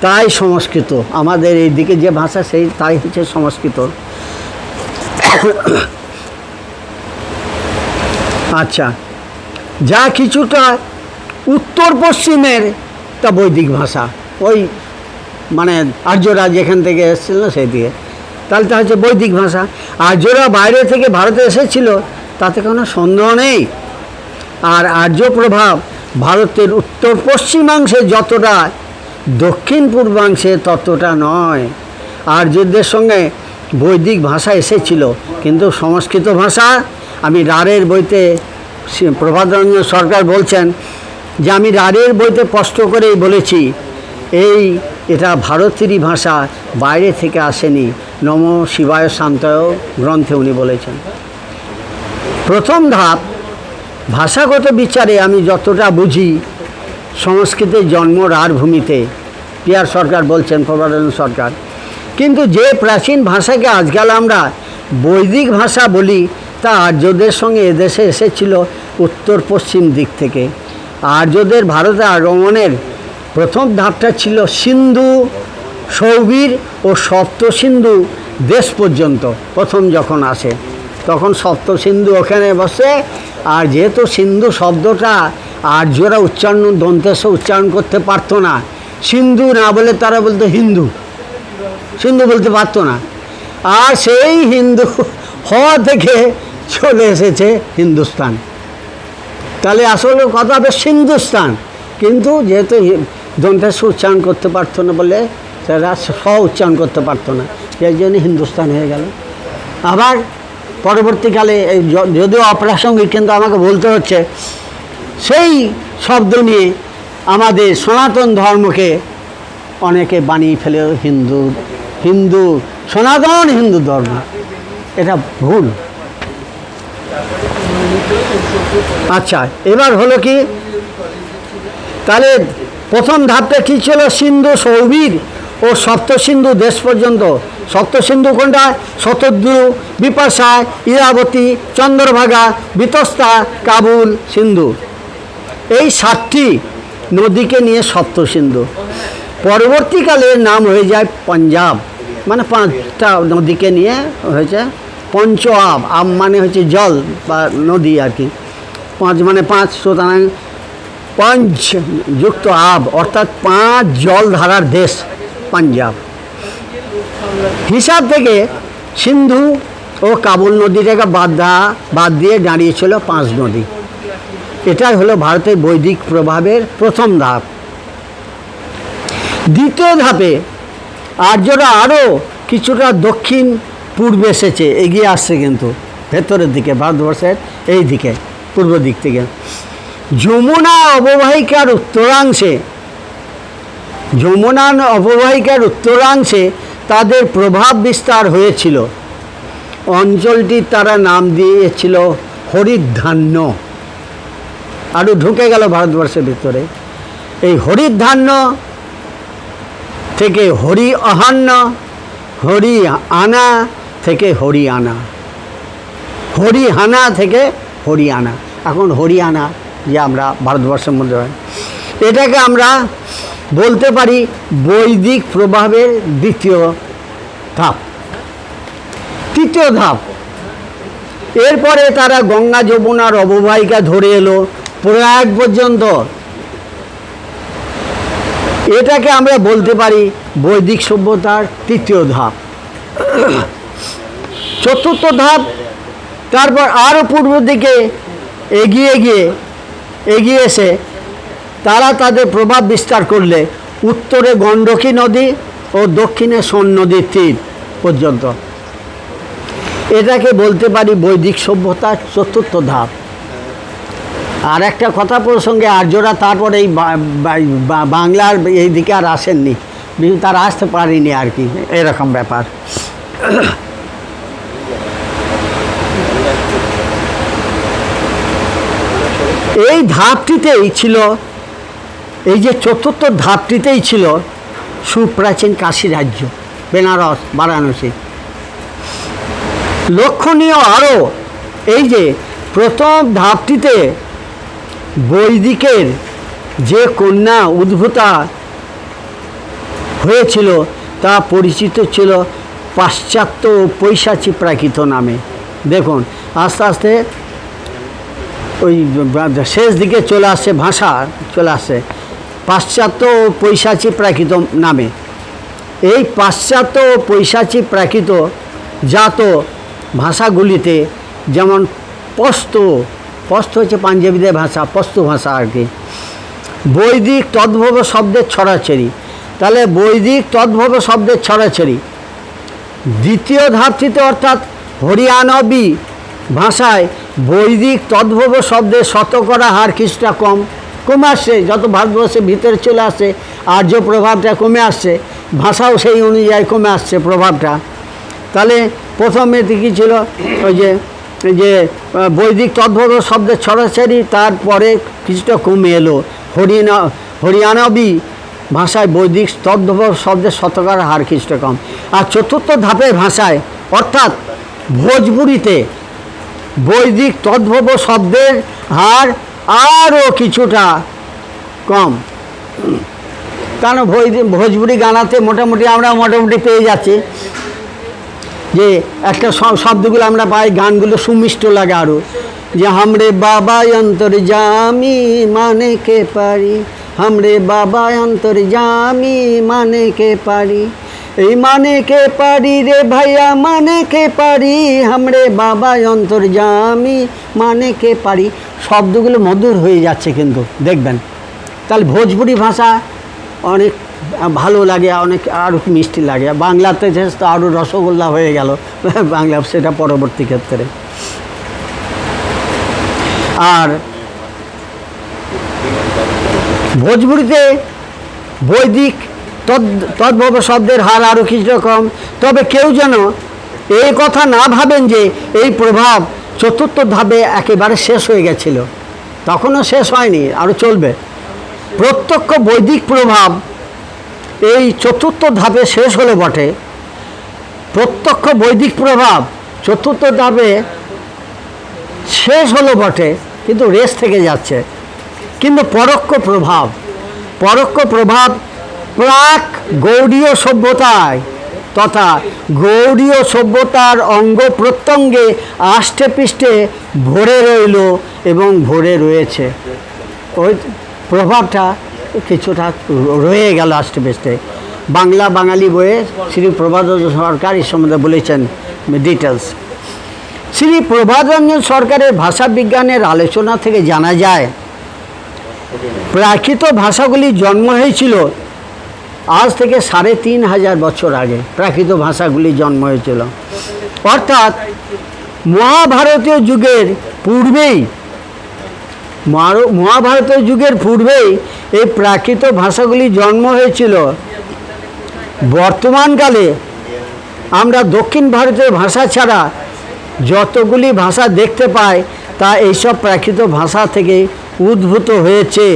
তাই সংস্কৃত, আমাদের এই দিকে যে ভাষা সেই তাই হচ্ছে সংস্কৃত। আচ্ছা, যা কিছুটা উত্তর পশ্চিমের তা বৈদিক ভাষা, ওই মানে আর্যরা যেখান থেকে এসেছিল না সেই দিকে, তাহলে তা হচ্ছে বৈদিক ভাষা। আর্যরা বাইরে থেকে ভারতে এসেছিল তাতে কোনো সন্দেহ নেই। আর আর্য প্রভাব ভারতের উত্তর পশ্চিমাংশে যতটা, দক্ষিণ পূর্বাংশে ততটা নয়। আর্যদের সঙ্গে বৈদিক ভাষা এসেছিল, কিন্তু সংস্কৃত ভাষা, আমি রাঢ়ের বইতে প্রভাতরঞ্জন সরকার বলছেন যে আমি রাঢ়ের বইতে স্পষ্ট করেই বলেছি এটা ভারতেরই ভাষা, বাইরে থেকে আসেনি। নম শিবায় শান্তয় গ্রন্থে উনি বলেছেন। প্রথম ধাপ ভাষাগত বিচারে আমি যতটা বুঝি, সংস্কৃতের জন্ম রাঢ় ভূমিতে, পিয়ার সরকার বলছেন, প্রভাতরঞ্জন সরকার। কিন্তু যে প্রাচীন ভাষাকে আজকাল আমরা বৈদিক ভাষা বলি, তা আর্যদের সঙ্গে এদেশে এসেছিল উত্তর পশ্চিম দিক থেকে। আর্যদের ভারতে আগমনের প্রথম ধাপটা ছিল সিন্ধু, সৌবীর ও সপ্ত সিন্ধু দেশ পর্যন্ত। প্রথম যখন আসে তখন সপ্ত সিন্ধু ওখানে বসে, আর যেহেতু সিন্ধু শব্দটা আর্যরা দন্তেশ উচ্চারণ করতে পারতো না, সিন্ধু না বলে তারা বলতো হিন্দু, সিন্ধু বলতে পারতো না। আর সেই হিন্দু হওয়া থেকে চলে এসেছে হিন্দুস্তান, তাহলে আসলে কথা হবে সিন্ধুস্তান। কিন্তু যেহেতু দন্তেশ উচ্চারণ করতে পারতো না বলে তারা উচ্চারণ করতে পারতো না, সেই জন্য হিন্দুস্তান হয়ে গেল। আবার পরবর্তীকালে যদিও অপ্রাসঙ্গিক, কিন্তু আমাকে বলতে হচ্ছে, সেই শব্দ নিয়ে আমাদের সনাতন ধর্মকে অনেকে বানিয়ে ফেলে হিন্দু সনাতন হিন্দু ধর্ম। এটা ভুল। আচ্ছা, এবার হলো কি, তাহলে প্রথম ধাপটা কী ছিল? সিন্ধু, সৌবীর ও সপ্ত সিন্ধু দেশ পর্যন্ত। সপ্ত সিন্ধু কোনটা? শতদ্রু, বিপাশা, ইরাবতী, চন্দ্রভাগা, বিতস্তা, কাবুল, সিন্ধু, এই 7টি নদীকে নিয়ে সপ্ত সিন্ধু। পরবর্তীকালে নাম হয়ে যায় পাঞ্জাব, মানে 5টা নদীকে নিয়ে হয়েছে পঞ্চ আব। আব মানে হচ্ছে জল বা নদী আর কি, 5 মানে 5, সুতরাং পঞ্চ যুক্ত আব, অর্থাৎ 5 জলধারার দেশ পাঞ্জাব। হিসাব থেকে সিন্ধু ও কাবুল নদীটাকে বাদ দিয়ে দাঁড়িয়েছিল 5 নদী। এটাই হলো ভারতের বৈদিক প্রভাবের প্রথম ধাপ। দ্বিতীয় ধাপে আর্যরা আরও কিছুটা দক্ষিণ পূর্বে এসেছে, এগিয়ে আসছে কিন্তু ভেতরের দিকে, ভারতবর্ষের এই দিকে পূর্ব দিক থেকে। যমুনা অববাহিকার উত্তরাংশে তাদের প্রভাব বিস্তার হয়েছিল। অঞ্চলটির তারা নাম দিয়েছিল হরিদ্ধান্য। আরও ঢুকে গেল ভারতবর্ষের ভিতরে। এই হরিদ্ধান্য থেকে হরি অহান্য, হরি আনা থেকে হরিয়ানা, হরিহানা থেকে হরিয়ানা। এখন হরিয়ানা যে আমরা ভারতবর্ষের মধ্যে হয়, এটাকে আমরা বলতে পারি বৈদিক প্রভাবের দ্বিতীয় ধাপ। তৃতীয় ধাপ, এরপরে তারা গঙ্গা যমুনার অববাহিকা ধরে এলো প্রয়াগ পর্যন্ত। এটাকে আমরা বলতে পারি বৈদিক সভ্যতার তৃতীয় ধাপ। চতুর্থ ধাপ, তারপর আরও পূর্ব দিকে এগিয়ে এসে তারা তাদের প্রভাব বিস্তার করলে উত্তরে গণ্ডকী নদী ও দক্ষিণে সোন নদীর তীর পর্যন্ত। এটাকে বলতে পারি বৈদিক সভ্যতার চতুর্থ ধাপ। আর একটা কথা প্রসঙ্গে, আর্যরা তারপরে এই বাংলার এই দিকে আর আসেননি, তারা আসতে পারেনি আর কি, এরকম ব্যাপার। এই ধাপটিতেই ছিল, এই যে চতুর্থ ধাপটিতেই ছিল সুপ্রাচীন কাশী রাজ্য, বেনারস, বারাণসী। লক্ষণীয় আরও এই যে প্রথম ধাপটিতে বৈদিকের যে কন্যা উদ্ভূতা হয়েছিল তা পরিচিত ছিল পাশ্চাত্য পৈশাচী প্রাকৃত নামে। দেখুন আস্তে আস্তে ওই শেষ দিকে চলে আসছে, ভাষা চলে আসছে পাশ্চাত্য ও পৈশাচী প্রাকৃত নামে। এই পাশ্চাত্য ও পৈশাচী প্রাকৃত জাত ভাষাগুলিতে যেমন পস্ত হচ্ছে পাঞ্জাবিদের ভাষা, পস্তু ভাষা আর কি, বৈদিক তদ্ভব শব্দের ছড়াছড়ি। তাহলে বৈদিক তদ্ভব শব্দের ছড়াছড়ি দ্বিতীয় ধাপটিতে অর্থাৎ হরিয়ানবী ভাষায় বৈদিক তদ্ভব শব্দের শতকরা হার কিছুটা কমে আসছে। যত ভারতবর্ষের ভিতরে চলে আসছে আর্য প্রভাবটা কমে আসছে, ভাষাও সেই অনুযায়ী কমে আসছে প্রভাবটা। তাহলে প্রথমে কী ছিল ওই যে বৈদিক তদ্ভব শব্দের ছড়াছড়ি, তারপরে কিছুটা কমে এলো হরিয়ানবী ভাষায় বৈদিক তদ্ভব শব্দের শতকরা হার কিছুটা কম। আর চতুর্থ ধাপের ভাষায় অর্থাৎ ভোজপুরিতে বৈদিক তদ্ভব শব্দের হার আরও কিছুটা কম। কারণ ভোজপুরি গানাতে আমরা মোটামুটি পেয়ে যাচ্ছি যে একটা শব্দগুলো আমরা পাই, গানগুলো সুমিষ্ট লাগে আরও, যে হামরে বাবা অন্তর্যামী মানে কে পারি, হামরে বাবা অন্তর্যামী মানে কে পারি, এই মানে কে পারি রে ভাইয়া মানে কে পারি, হামরে বাবা অন্তর্যামী মানে কে পারি। শব্দগুলো মধুর হয়ে যাচ্ছে কিন্তু দেখবেন। তাহলে ভোজপুরি ভাষা অনেক ভালো লাগে, অনেক আরও মিষ্টি লাগে। বাংলাতে তো আরও রসগোল্লা হয়ে গেল বাংলা, সেটা পরবর্তী ক্ষেত্রে। আর ভোজপুরিতে বৈদিক তদ্ভব শব্দের হার আরও কিছুটা কম। তবে কেউ যেন এই কথা না ভাবেন যে এই প্রভাব চতুর্থ ধাপে একেবারে শেষ হয়ে গেছিল, তখনও শেষ হয়নি, আরও চলবে। প্রত্যক্ষ বৈদিক প্রভাব এই চতুর্থ ধাপে শেষ হলে বটে, প্রত্যক্ষ বৈদিক প্রভাব চতুর্থ ধাপে শেষ হলো বটে, কিন্তু রেশ থেকে যাচ্ছে। কিন্তু পরোক্ষ প্রভাব প্রাক গৌড়ীয় সভ্যতায় তথা গৌড়ীয় সভ্যতার অঙ্গ প্রত্যঙ্গে আষ্টে পৃষ্ঠে ভরে রইল এবং ভরে রয়েছে। ওই প্রভাবটা কিছুটা রয়ে গেল আষ্টে পৃষ্ঠে। বাংলা বাঙালি বইয়ে শ্রী প্রভাতরঞ্জন সরকার এই সম্বন্ধে বলেছেন ডিটেলস। শ্রী প্রভাতরঞ্জন সরকারের ভাষা বিজ্ঞানের আলোচনা থেকে জানা যায় প্রাকৃত ভাষাগুলির জন্ম হয়েছিল আজ থেকে ৩,৫০০ বছর আগে। প্রাকৃত ভাষাগুলির জন্ম হয়েছিল অর্থাৎ মহাভারতীয় যুগের পূর্বেই এই প্রাকৃত ভাষাগুলি জন্ম হয়েছিল। বর্তমানকালে আমরা দক্ষিণ ভারতের ভাষা ছাড়া যতগুলি ভাষা দেখতে পাই তা এইসব প্রাকৃত ভাষা থেকে উদ্ভূত হয়েছে।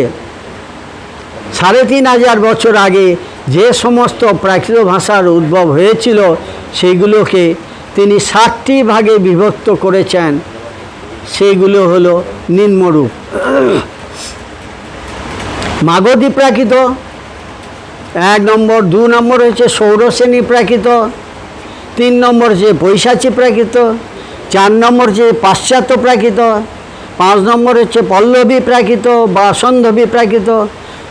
৩,৫০০ বছর আগে যে সমস্ত প্রাকৃত ভাষার উদ্ভব হয়েছিল সেইগুলোকে তিনি ৭টি ভাগে বিভক্ত করেছেন। সেইগুলো হলো নিম্নরূপ: মাগধী প্রাকৃত ১ নম্বর, ২ নম্বর হচ্ছে সৌরসেনী প্রাকৃত, ৩ নম্বর হচ্ছে পৈশাচী প্রাকৃত, ৪ নম্বর হচ্ছে পাশ্চাত্য প্রাকৃত, ৫ নম্বর হচ্ছে পল্লবী প্রাকৃত বা সন্ধবী প্রাকৃত,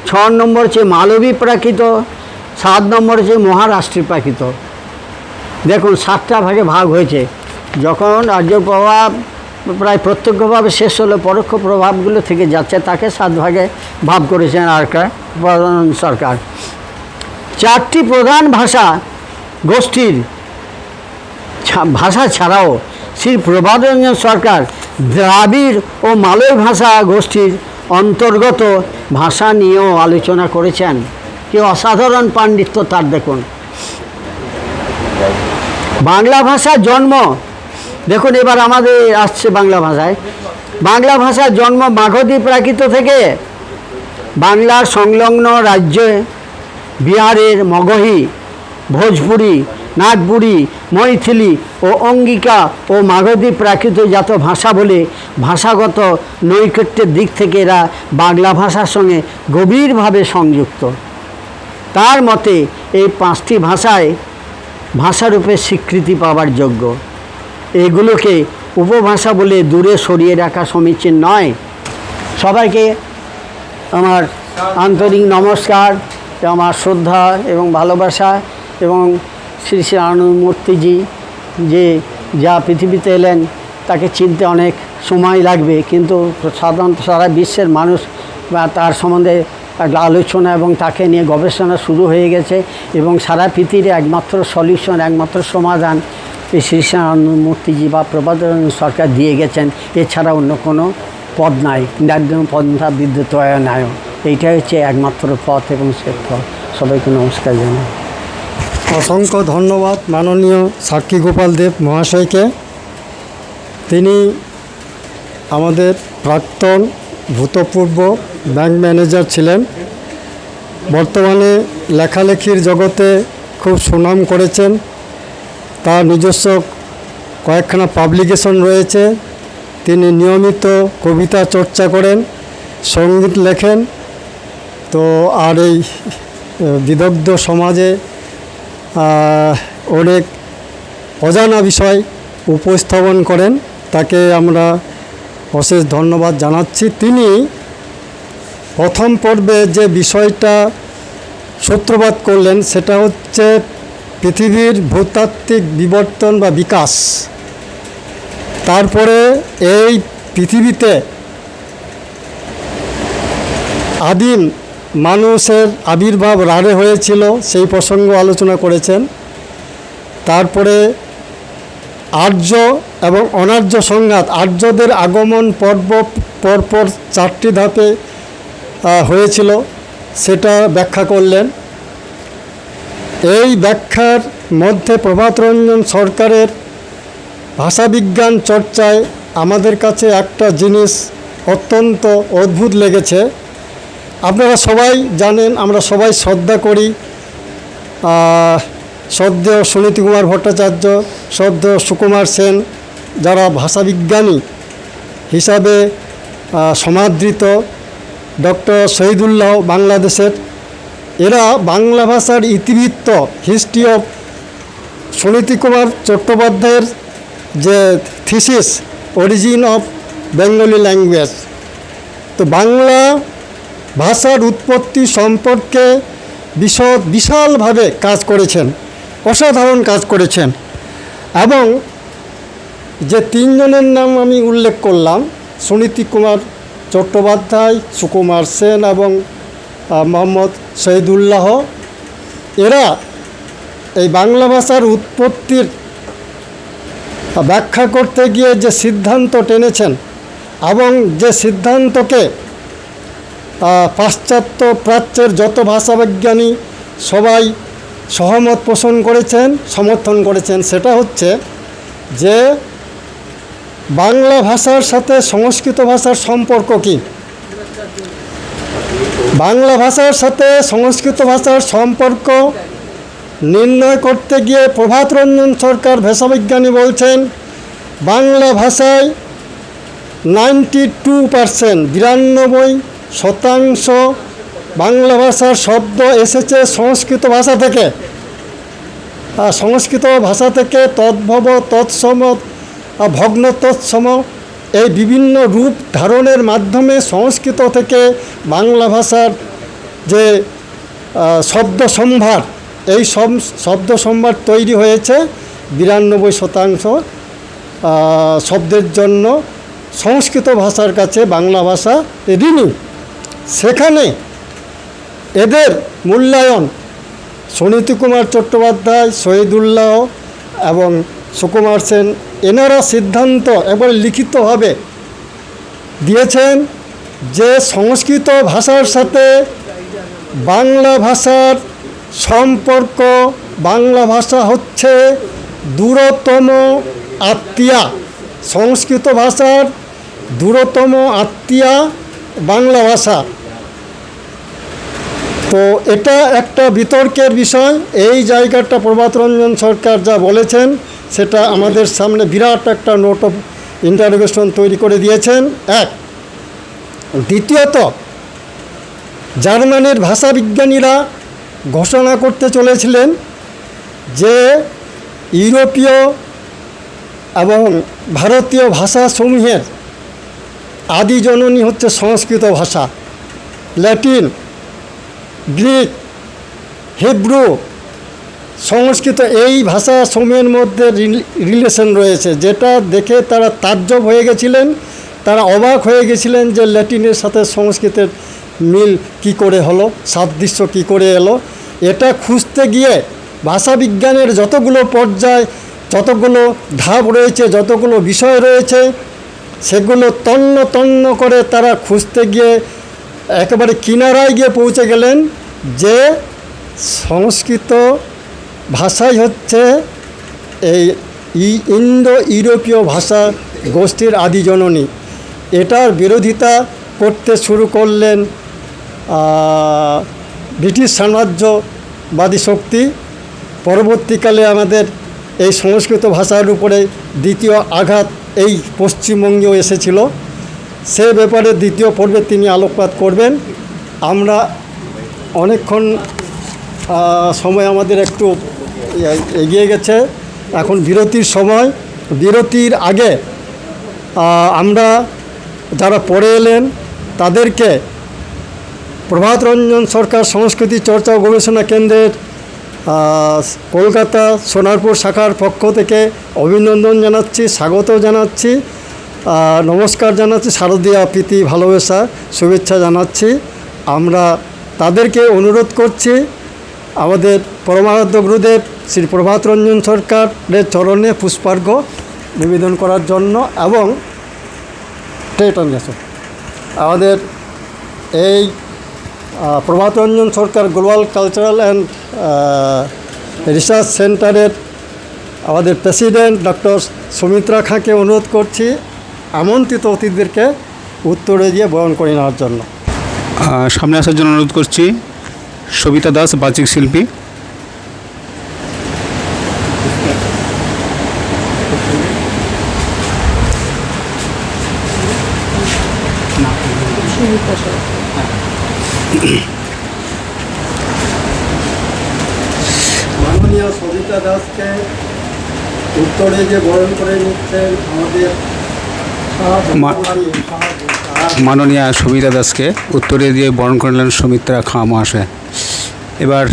৬ নম্বর হচ্ছে মালবী প্রাকৃত, ৭ নম্বর হচ্ছে মহারাষ্ট্রী প্রাকৃত। দেখুন ৭টা ভাগে ভাগ হয়েছে। যখন আর্য প্রভাব প্রায় প্রত্যক্ষভাবে শেষ হলো, পরোক্ষ প্রভাবগুলো থেকে যাচ্ছে, তাকে ৭ ভাগে ভাগ করেছেন প্রধানমন্ত্রী সরকার। 4টি প্রধান ভাষা গোষ্ঠীর ভাষা ছাড়াও শ্রী প্রভাতরঞ্জন সরকার দ্রাবিড় ও মালয় ভাষা গোষ্ঠীর অন্তর্গত ভাষা নিয়েও আলোচনা করেছেন। কি অসাধারণ পাণ্ডিত্য তার! দেখুন বাংলা ভাষার জন্ম, দেখুন এবার আমাদের আসছে বাংলা ভাষায়। বাংলা ভাষার জন্ম মাগধী প্রাকৃত থেকে। বাংলার সংলগ্ন রাজ্যে বিহারের মগহী, ভোজপুরি নাগপুরি, মৈথিলি ও অঙ্গিকা ও মাগধী প্রাকৃতজাত ভাষা বলে ভাষাগত নৈকট্যের দিক থেকে এরা বাংলা ভাষার সঙ্গে গভীরভাবে সংযুক্ত। তার মতে এই 5টি ভাষায় ভাষারূপে স্বীকৃতি পাওয়ার যোগ্য। এগুলোকে উপভাষা বলে দূরে সরিয়ে রাখা সমীচীন নয়। সবাইকে আমার আন্তরিক নমস্কার, আমার শ্রদ্ধা এবং ভালোবাসা, এবং শ্রী শ্রী আনন্দমূর্তিজি যে যা পৃথিবীতে এলেন তাকে চিনতে অনেক সময় লাগবে, কিন্তু সাধারণত সারা বিশ্বের মানুষ বা তার সম্বন্ধে একটা আলোচনা এবং তাকে নিয়ে গবেষণা শুরু হয়ে গেছে, এবং সারা পৃথিবীর একমাত্র সলিউশন, একমাত্র সমাধান এই শ্রী শ্রী আনন্দমূর্তিজি বা প্রভাতরঞ্জন সরকার দিয়ে গেছেন। এছাড়া অন্য কোনো পদ নাই। ন্যায্য পন্থা বিদ্যুতায়নায়, এইটাই হচ্ছে একমাত্র পথ এবং সে পথ। সবাইকে নমস্কার জানাই। অসংখ্য ধন্যবাদ মাননীয় সাক্ষী গোপাল দেব মহাশয়কে। তিনি আমাদের প্রাক্তন ভূতপূর্ব ব্যাংক ম্যানেজার ছিলেন। বর্তমানে লেখালেখির জগতে খুব সুনাম করেছেন। তার নিজস্ব কয়েকখানা পাবলিকেশন রয়েছে। তিনি নিয়মিত কবিতা চর্চা করেন, সঙ্গীত লেখেন। তো আর এই বিদগ্ধ সমাজে অনেক অজানা বিষয় উপস্থাপন করেন। তাকে আমরা অশেষ ধন্যবাদ জানাচ্ছি। তিনি প্রথম পর্বে যে বিষয়টা সূত্রপাত করলেন সেটা হচ্ছে পৃথিবীর ভূতাত্ত্বিক বিবর্তন বা বিকাশ। তারপরে এই পৃথিবীতে আদিম মানুষের আবির্ভাব রাঢ়ে হয়েছিল, সেই প্রসঙ্গ আলোচনা করেছেন। তারপরে আর্য এবং অনার্য সংঘাত, আর্যদের আগমন পরপর 4টি ধাপে হয়েছিল, সেটা ব্যাখ্যা করলেন। এই ব্যাখ্যার মধ্যে প্রভাতরঞ্জন সরকারের ভাষাবিজ্ঞান চর্চায় আমাদের কাছে একটা জিনিস অত্যন্ত অদ্ভুত লেগেছে। আপনারা সবাই জানেন, আমরা সবাই শ্রদ্ধা করি শ্রদ্ধেয় সুনীতি কুমার ভট্টাচার্য, শ্রদ্ধেয় সুকুমার সেন, যারা ভাষাবিজ্ঞানী হিসাবে সমাদৃত, ডক্টর শহীদুল্লাহ বাংলাদেশের। এরা বাংলা ভাষার ইতিবৃত্ত, হিস্ট্রি অফ সুনীতি কুমার চট্টোপাধ্যায়ের যে thesis origin of Bengali language, তো বাংলা ভাষার উৎপত্তি সম্পর্কে বিশালভাবে কাজ করেছেন, অসাধারণ কাজ করেছেন। এবং যে 3 জনের নাম আমি উল্লেখ করলাম, সুনীতি কুমার চট্টোপাধ্যায়, সুকুমার সেন এবং মোহাম্মদ শহীদুল্লাহ, এরা এই বাংলা ভাষার উৎপত্তির ব্যাখ্যা করতে গিয়ে যে সিদ্ধান্ত টেনেছেন এবং যে সিদ্ধান্তকে পাশ্চাত্য প্রাচ্যের যত ভাষাবিজ্ঞানী সবাই সহমত পোষণ করেছেন, সমর্থন করেছেন, সেটা হচ্ছে যে বাংলা ভাষার সাথে সংস্কৃত ভাষার সম্পর্ক কী। বাংলা ভাষার সাথে সংস্কৃত ভাষার সম্পর্ক নির্ণয় করতে গিয়ে প্রভাতরঞ্জন সরকার ভাষাবিজ্ঞানী বলছেন বাংলা ভাষায় 92% 92% বাংলা ভাষার শব্দ এসেছে সংস্কৃত ভাষা থেকে। সংস্কৃত ভাষা থেকে তদ্ভব, তৎসম, ভগ্ন তৎসম এই বিভিন্ন রূপ ধারণের মাধ্যমে সংস্কৃত থেকে বাংলা ভাষার যে শব্দ সম্ভার, এই শব্দ সম্ভার তৈরি হয়েছে 92% শব্দের জন্য সংস্কৃত ভাষার কাছে বাংলা ভাষা ঋণী। সেখানে এদের মূল্যায়ন সুনীতি কুমার চট্টোপাধ্যায়, শহীদুল্লাহ এবং সুকুমার সেন, এনারা সিদ্ধান্ত একবার লিখিতভাবে দিয়েছেন যে সংস্কৃত ভাষার সাথে বাংলা ভাষার সম্পর্ক, বাংলা ভাষা হচ্ছে দূরতম আত্মীয়া, সংস্কৃত ভাষার দূরতম আত্মীয়া বাংলা ভাষা। তো তো এটা একটা বিতর্কের বিষয়। এই জায়গাটা প্রভাত রঞ্জন সরকার যা বলেছেন সেটা আমাদের সামনে বিরাট একটা নোট অফ ইন্টারোগেশন তৈরি করে দিয়েছেন। এক, দ্বিতীয়ত, জার্মানির ভাষাবিজ্ঞানীরা ঘোষণা করতে চলেছিলেন যে ইউরোপীয় এবং ভারতীয় ভাষাসমূহের আদি জননী হচ্ছে সংস্কৃত ভাষা। ল্যাটিন, গ্রিক, হিব্রু, সংস্কৃত এই ভাষাসমূহের মধ্যে রিলেশন রয়েছে, যেটা দেখে তারা তাজ্জব হয়ে গেছিলেন। তারা অবাক হয়ে গেছিলেন যে ল্যাটিনের সাথে সংস্কৃতের মিল কি করে হলো, সাদৃশ্য কি করে এলো। এটা খুঁজতে গিয়ে ভাষাবিজ্ঞানের যতগুলো পর্যায়, যতগুলো ধাপ রয়েছে, যতগুলো বিষয় রয়েছে, সেগুলো তন্ন তন্ন করে তারা খুঁজতে গিয়ে একেবারে কিনারায় গিয়ে পৌঁছে গেলেন যে সংস্কৃত ভাষাই হচ্ছে এই ইন্দো ইউরোপীয় ভাষা গোষ্ঠীর আদি জননী। এটার বিরোধিতা করতে শুরু করলেন ব্রিটিশ সাম্রাজ্যবাদী শক্তি। পরবর্তীকালে আমাদের এই সংস্কৃত ভাষার উপরে দ্বিতীয় আঘাত এই পশ্চিমবঙ্গেও এসেছিল। সে ব্যাপারে দ্বিতীয় পর্বে তিনি আলোকপাত করবেন। আমরা অনেকক্ষণ সময় আমাদের একটু এগিয়ে গেছে, এখন বিরতির সময়। বিরতির আগে আমরা যারা পড়ে এলেন তাদেরকে প্রভাত রঞ্জন সরকার সংস্কৃতি চর্চা ও গবেষণা কেন্দ্রের কলকাতা সোনারপুর শাখার পক্ষ থেকে অভিনন্দন জানাচ্ছি, স্বাগত জানাচ্ছি, নমস্কার জানাচ্ছি, শারদীয়া প্রীতি ভালোবাসা শুভেচ্ছা জানাচ্ছি। আমরা তাদেরকে অনুরোধ করছি আমাদের পরমারাধ্য গুরুদেব শ্রী প্রভাত রঞ্জন সরকারের চরণে পুষ্পার্ঘ্য নিবেদন করার জন্য। এবং আমাদের এই প্রভাত রঞ্জন সরকার গ্লোবাল কালচারাল অ্যান্ড রিসার্চ সেন্টারের আমাদের প্রেসিডেন্ট ডক্টর সুমিত্রা খাঁকে অনুরোধ করছি আমন্ত্রিত অতিথিদেরকে উত্তরে দিয়ে বরণ করে নেওয়ার জন্য। সামনে আসার জন্য অনুরোধ করছি সবিতা দাস, বাচিক শিল্পী। মাননীয় সবিতা দাসকে উত্তরে যে বরণ করে নিচ্ছেন আমাদের মাননীয়া সবিতা দাসকে উত্তরে দিয়ে বরণ করলেন সুমিত্রা খাঁ মহাশয়। এবার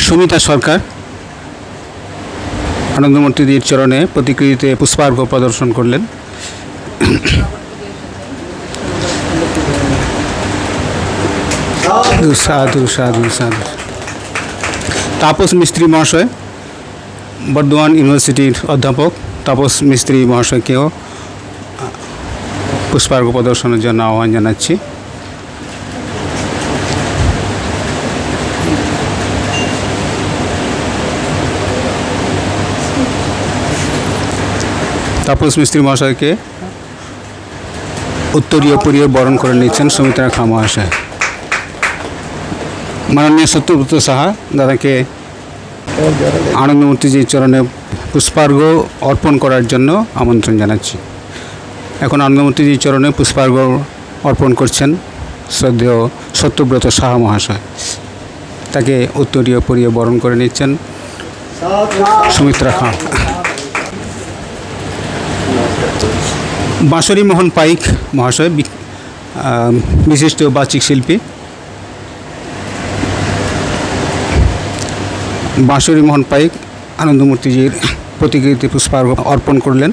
সুমিতা সরকার আনন্দমূর্তিজির চরণে প্রতিকৃতিতে পুষ্পার্ঘ্য প্রদর্শন করলেন। সাধু সাধু সাধু। তাপস মিস্ত্রি মহাশয়, বর্ধমান ইউনিভার্সিটির অধ্যাপক তাপস মিস্ত্রি মহাশয়কেও পুষ্পার্ঘ্য প্রদর্শনের জন্য আহ্বান জানাচ্ছি। তাপস মিস্ত্রি মহাশয়কে উত্তরীয় পরিয়ে বরণ করে নিচ্ছেন সুমিত্রা খাঁ মহাশয়। মাননীয় সত্যব্রত সাহা দাদাকে আনন্দমূর্তিজির চরণে পুষ্পার্ঘ্য অর্পণ করার জন্য আমন্ত্রণ জানাচ্ছি। এখন আনন্দমূর্তিজির চরণে পুষ্পার্ঘ্য অর্পণ করছেন শ্রদ্ধেয় সত্যব্রত সাহা মহাশয়। তাকে উত্তরীয় পরিয়ে বরণ করে নিচ্ছেন সুমিত্রা খাঁ। বাঁশরী মোহন পাইক মহাশয়, বিশিষ্ট বাচিক শিল্পী। বাঁশরী মোহন পাইক আনন্দমূর্তিজির প্রতিকৃতিতে পুষ্পার্ঘ্য অর্পণ করলেন।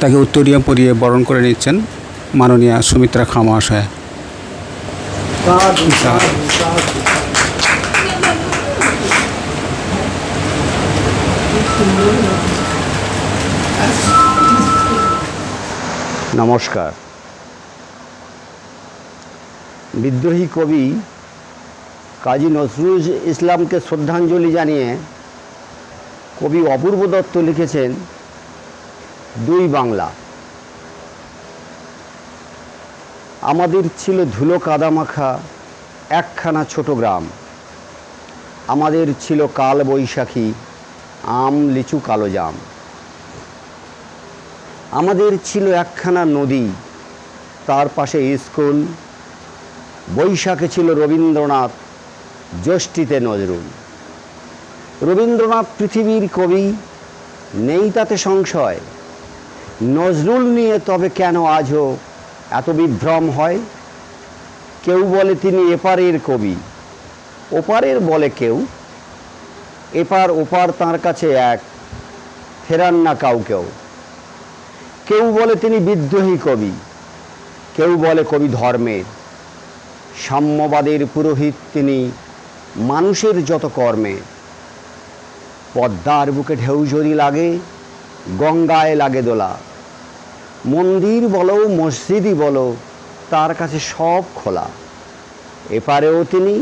তাকে উত্তরীয় পরিয়ে বরণ করে নিচ্ছেন মাননীয়া সুমিত্রা খাঁ মহাশয়। নমস্কার। বিদ্রোহী কবি কাজী নজরুল ইসলামকে শ্রদ্ধাঞ্জলি জানিয়ে কবি অপূর্ব দত্ত লিখেছেন দুই বাংলা। আমাদের ছিল ধুলো কাদামাখা একখানা ছোট গ্রাম, আমাদের ছিল কাল বৈশাখী, আম লিচু কালো জাম। আমাদের ছিল একখানা নদী, তার পাশে স্কুল। বৈশাখে ছিল রবীন্দ্রনাথ, জ্যৈষ্ঠীতে নজরুল। রবীন্দ্রনাথ পৃথিবীর কবি, নেই তাতে সংশয়। নজরুল নিয়ে তবে কেন আজও এত বিভ্রম হয়? কেউ বলে তিনি এপারের কবি, ওপারের বলে কেউ। এপার ওপার তাঁর কাছে এক, ফেরান না কাউকেও। কেউ বলে তিনি বিদ্রোহী কবি, কেউ বলে কবি ধর্মের। সাম্যবাদের পুরোহিত তিনি, মানুষের যত কর্মে। পদ্মার বুকে ঢেউ যদি লাগে, গঙ্গায় লাগে দোলা। মন্দির বলো মসজিদই বলো, তার কাছে সব খোলা। এপারেও তিনি,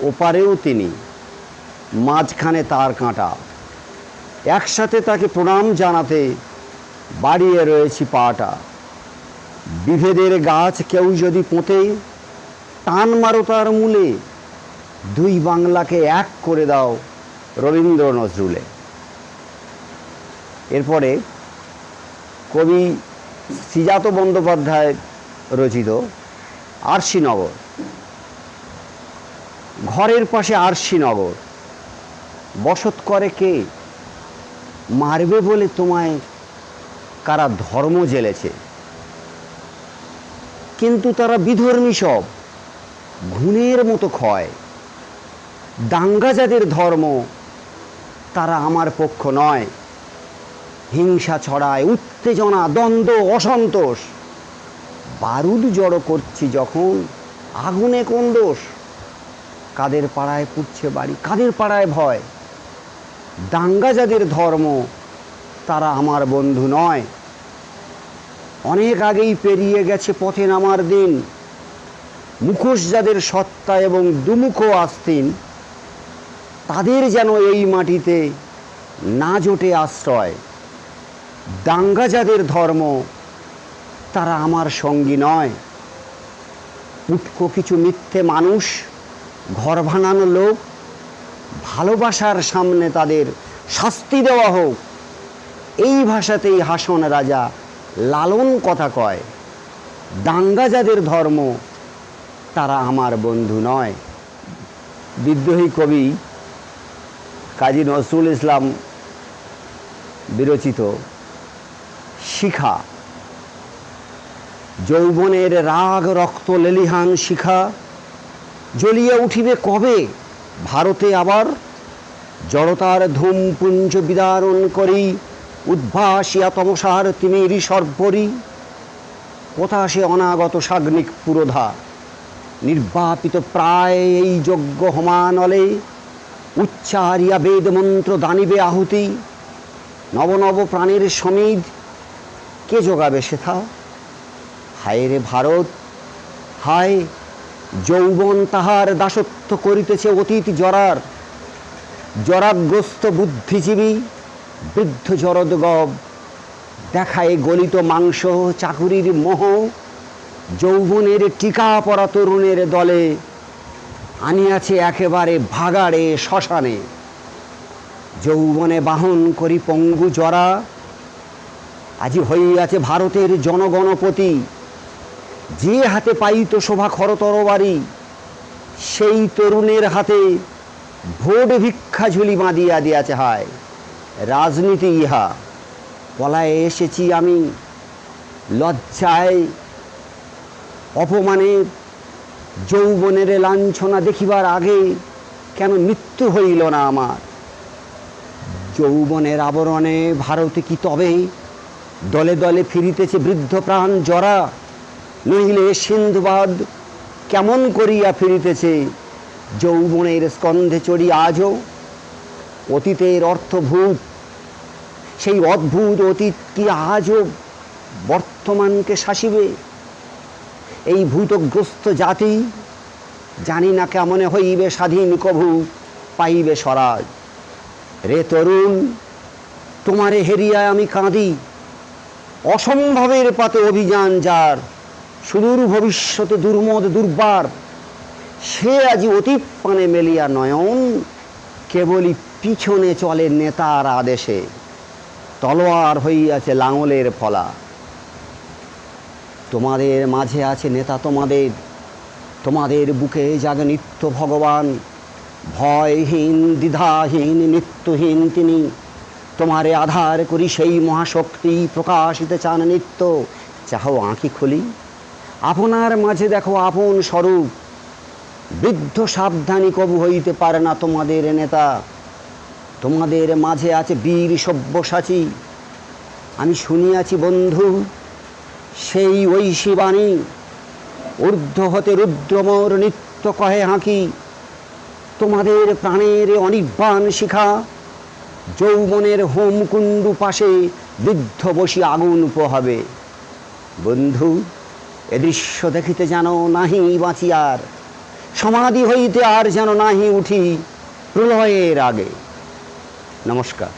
ওপারেও তিনি, মাঝখানে তার কাঁটা। একসাথে তাকে প্রণাম জানাতে বাড়িয়ে রয়েছি পাটা। বিভেদের গাছ কেউ যদি পোঁতে, টান মারো তার মূলে। দুই বাংলাকে এক করে দাও রবীন্দ্র নজরুলে। এরপরে কবি শ্রীজাত বন্দ্যোপাধ্যায় রচিত আরশিনগর। ঘরের পাশে আরশিনগর, বসত করে কে? মারবে বলে তোমায় কারা ধর্ম জেলেছে। কিন্তু তারা বিধর্মী সব, ঘুণের মতো ক্ষয়। দাঙ্গা যাদের ধর্ম, তারা আমার পক্ষ নয়। হিংসা ছড়ায়, উত্তেজনা, দ্বন্দ্ব, অসন্তোষ। বারুদ জড়ো করছি যখন, আগুনে কোন দোষ? কাদের পাড়ায় পুড়ছে বাড়ি, কাদের পাড়ায় ভয়? দাঙ্গা যাদের ধর্ম, তারা আমার বন্ধু নয়। অনেক আগেই পেরিয়ে গেছে পথে নামার দিন। মুখোশ যাদের সত্তা এবং দুমুখো আস্তিন, তাদের যেন এই মাটিতে না জোটে আশ্রয়। দাঙ্গা যাদের ধর্ম, তারা আমার সঙ্গী নয়। উটকো কিছু মিথ্যে মানুষ, ঘর ভাঙানো লোক, ভালোবাসার সামনে তাদের শাস্তি দেওয়া হোক। এই ভাষাতেই হাসন রাজা লালন কথা কয়। দাঙ্গা যাদের ধর্ম, তারা আমার বন্ধু নয়। বিদ্রোহী কবি কাজী নজরুল ইসলাম বিরচিত শিখা। যৌবনের রাগ রক্ত লেলিহান শিখা, জ্বলিয়া উঠিবে কবে ভারতে আবার? জড়তার ধূম পুঞ্জ বিদারণ করি, উদ্ভাসিয়া তমসার তিমির সর্বরি। কোথা সে অনাগত সাগ্নিক পুরোধা, নির্বাপিত প্রায় এই যজ্ঞ হোমানলে। উচ্চারিয়া বেদমন্ত্র দানিবে আহুতি, নব নব প্রাণের সমিধ কে যোগাবে সেথা? হায় রে ভারত হায়, যৌবন তাহার দাসত্ব করিতেছে অতীত জরার। জরাগ্রস্ত বুদ্ধিজীবী বৃদ্ধ জরদগব, দেখায় গলিত মাংস চাকুরির মোহ। যৌবনের টিকা পরা তরুণের দলে, আনিয়াছে একেবারে ভাগাড়ে শ্মশানে। যৌবনে বাহন করি পঙ্গু জরা, আজি হইয়াছে ভারতের জনগণপতি। যে হাতে পাইত শোভা খরতরবারি, সেই তরুণের হাতে ভোট ভিক্ষা ঝুলি বাঁধিয়া দিয়াছে। হায় রাজনীতি ইহা, পলায়ে এসেছি আমি লজ্জায় অপমানে। যৌবনের লাঞ্ছনা দেখিবার আগে কেন মৃত্যু হইল না আমার? যৌবনের আবরণে ভারতে কি তবে দলে দলে ফিরিতেছে বৃদ্ধ প্রাণ জরা? নহিলে সিন্ধুবাদ কেমন করিয়া ফিরিতেছে যৌবনের স্কন্ধে চড়ি আজও? অতীতের অর্থভূত সেই অদ্ভুত অতীত কি আজও বর্তমানকে শাসিবে? এই ভূতগ্রস্ত জাতি জানি না কেমনে হইবে স্বাধীন, কভু পাইবে স্বরাজ। রে তরুণ তোমারে হেরিয়া আমি কাঁদি, অসম্ভবের পাতে অভিযান যার, সুদূর ভবিষ্যতে দুর্মদ দুর্বার। সে আজি অতীত পানে মেলিয়া নয়ন, কেবলই পিছনে চলে নেতার আদেশে, তলোয়ার হইয়াছে লাঙলের ফলা। তোমাদের মাঝে আছে নেতা, তোমাদের বুকে জাগে নিত্য ভগবান। ভয়হীন দ্বিধাহীন নিত্যহীন তিনি, তোমারে আধার করি সেই মহাশক্তি প্রকাশিতে চান নিত্য। চাহো আঁখি খুলি, আপনার মাঝে দেখো আপন স্বরূপ। বৃদ্ধ সাবধানী কবু হইতে পারে না তোমাদের নেতা। তোমাদের মাঝে আছে বীর সব্যসাচী, আমি শুনিয়াছি বন্ধু সেই ঐশী বাণী। ঊর্ধ্ব হতে রুদ্রমোর নিত্য কহে হাঁকি, তোমাদের প্রাণের অনির্বাণ শিখা। যৌবনের হোমকুণ্ডু পাশে বৃদ্ধ বসি আগুন পোহাবে। বন্ধু, এ দৃশ্য দেখিতে যেন নাহি বাঁচি আর, সমাধি হইতে আর যেন নাহি উঠি প্রলয়ের আগে। নমস্কার।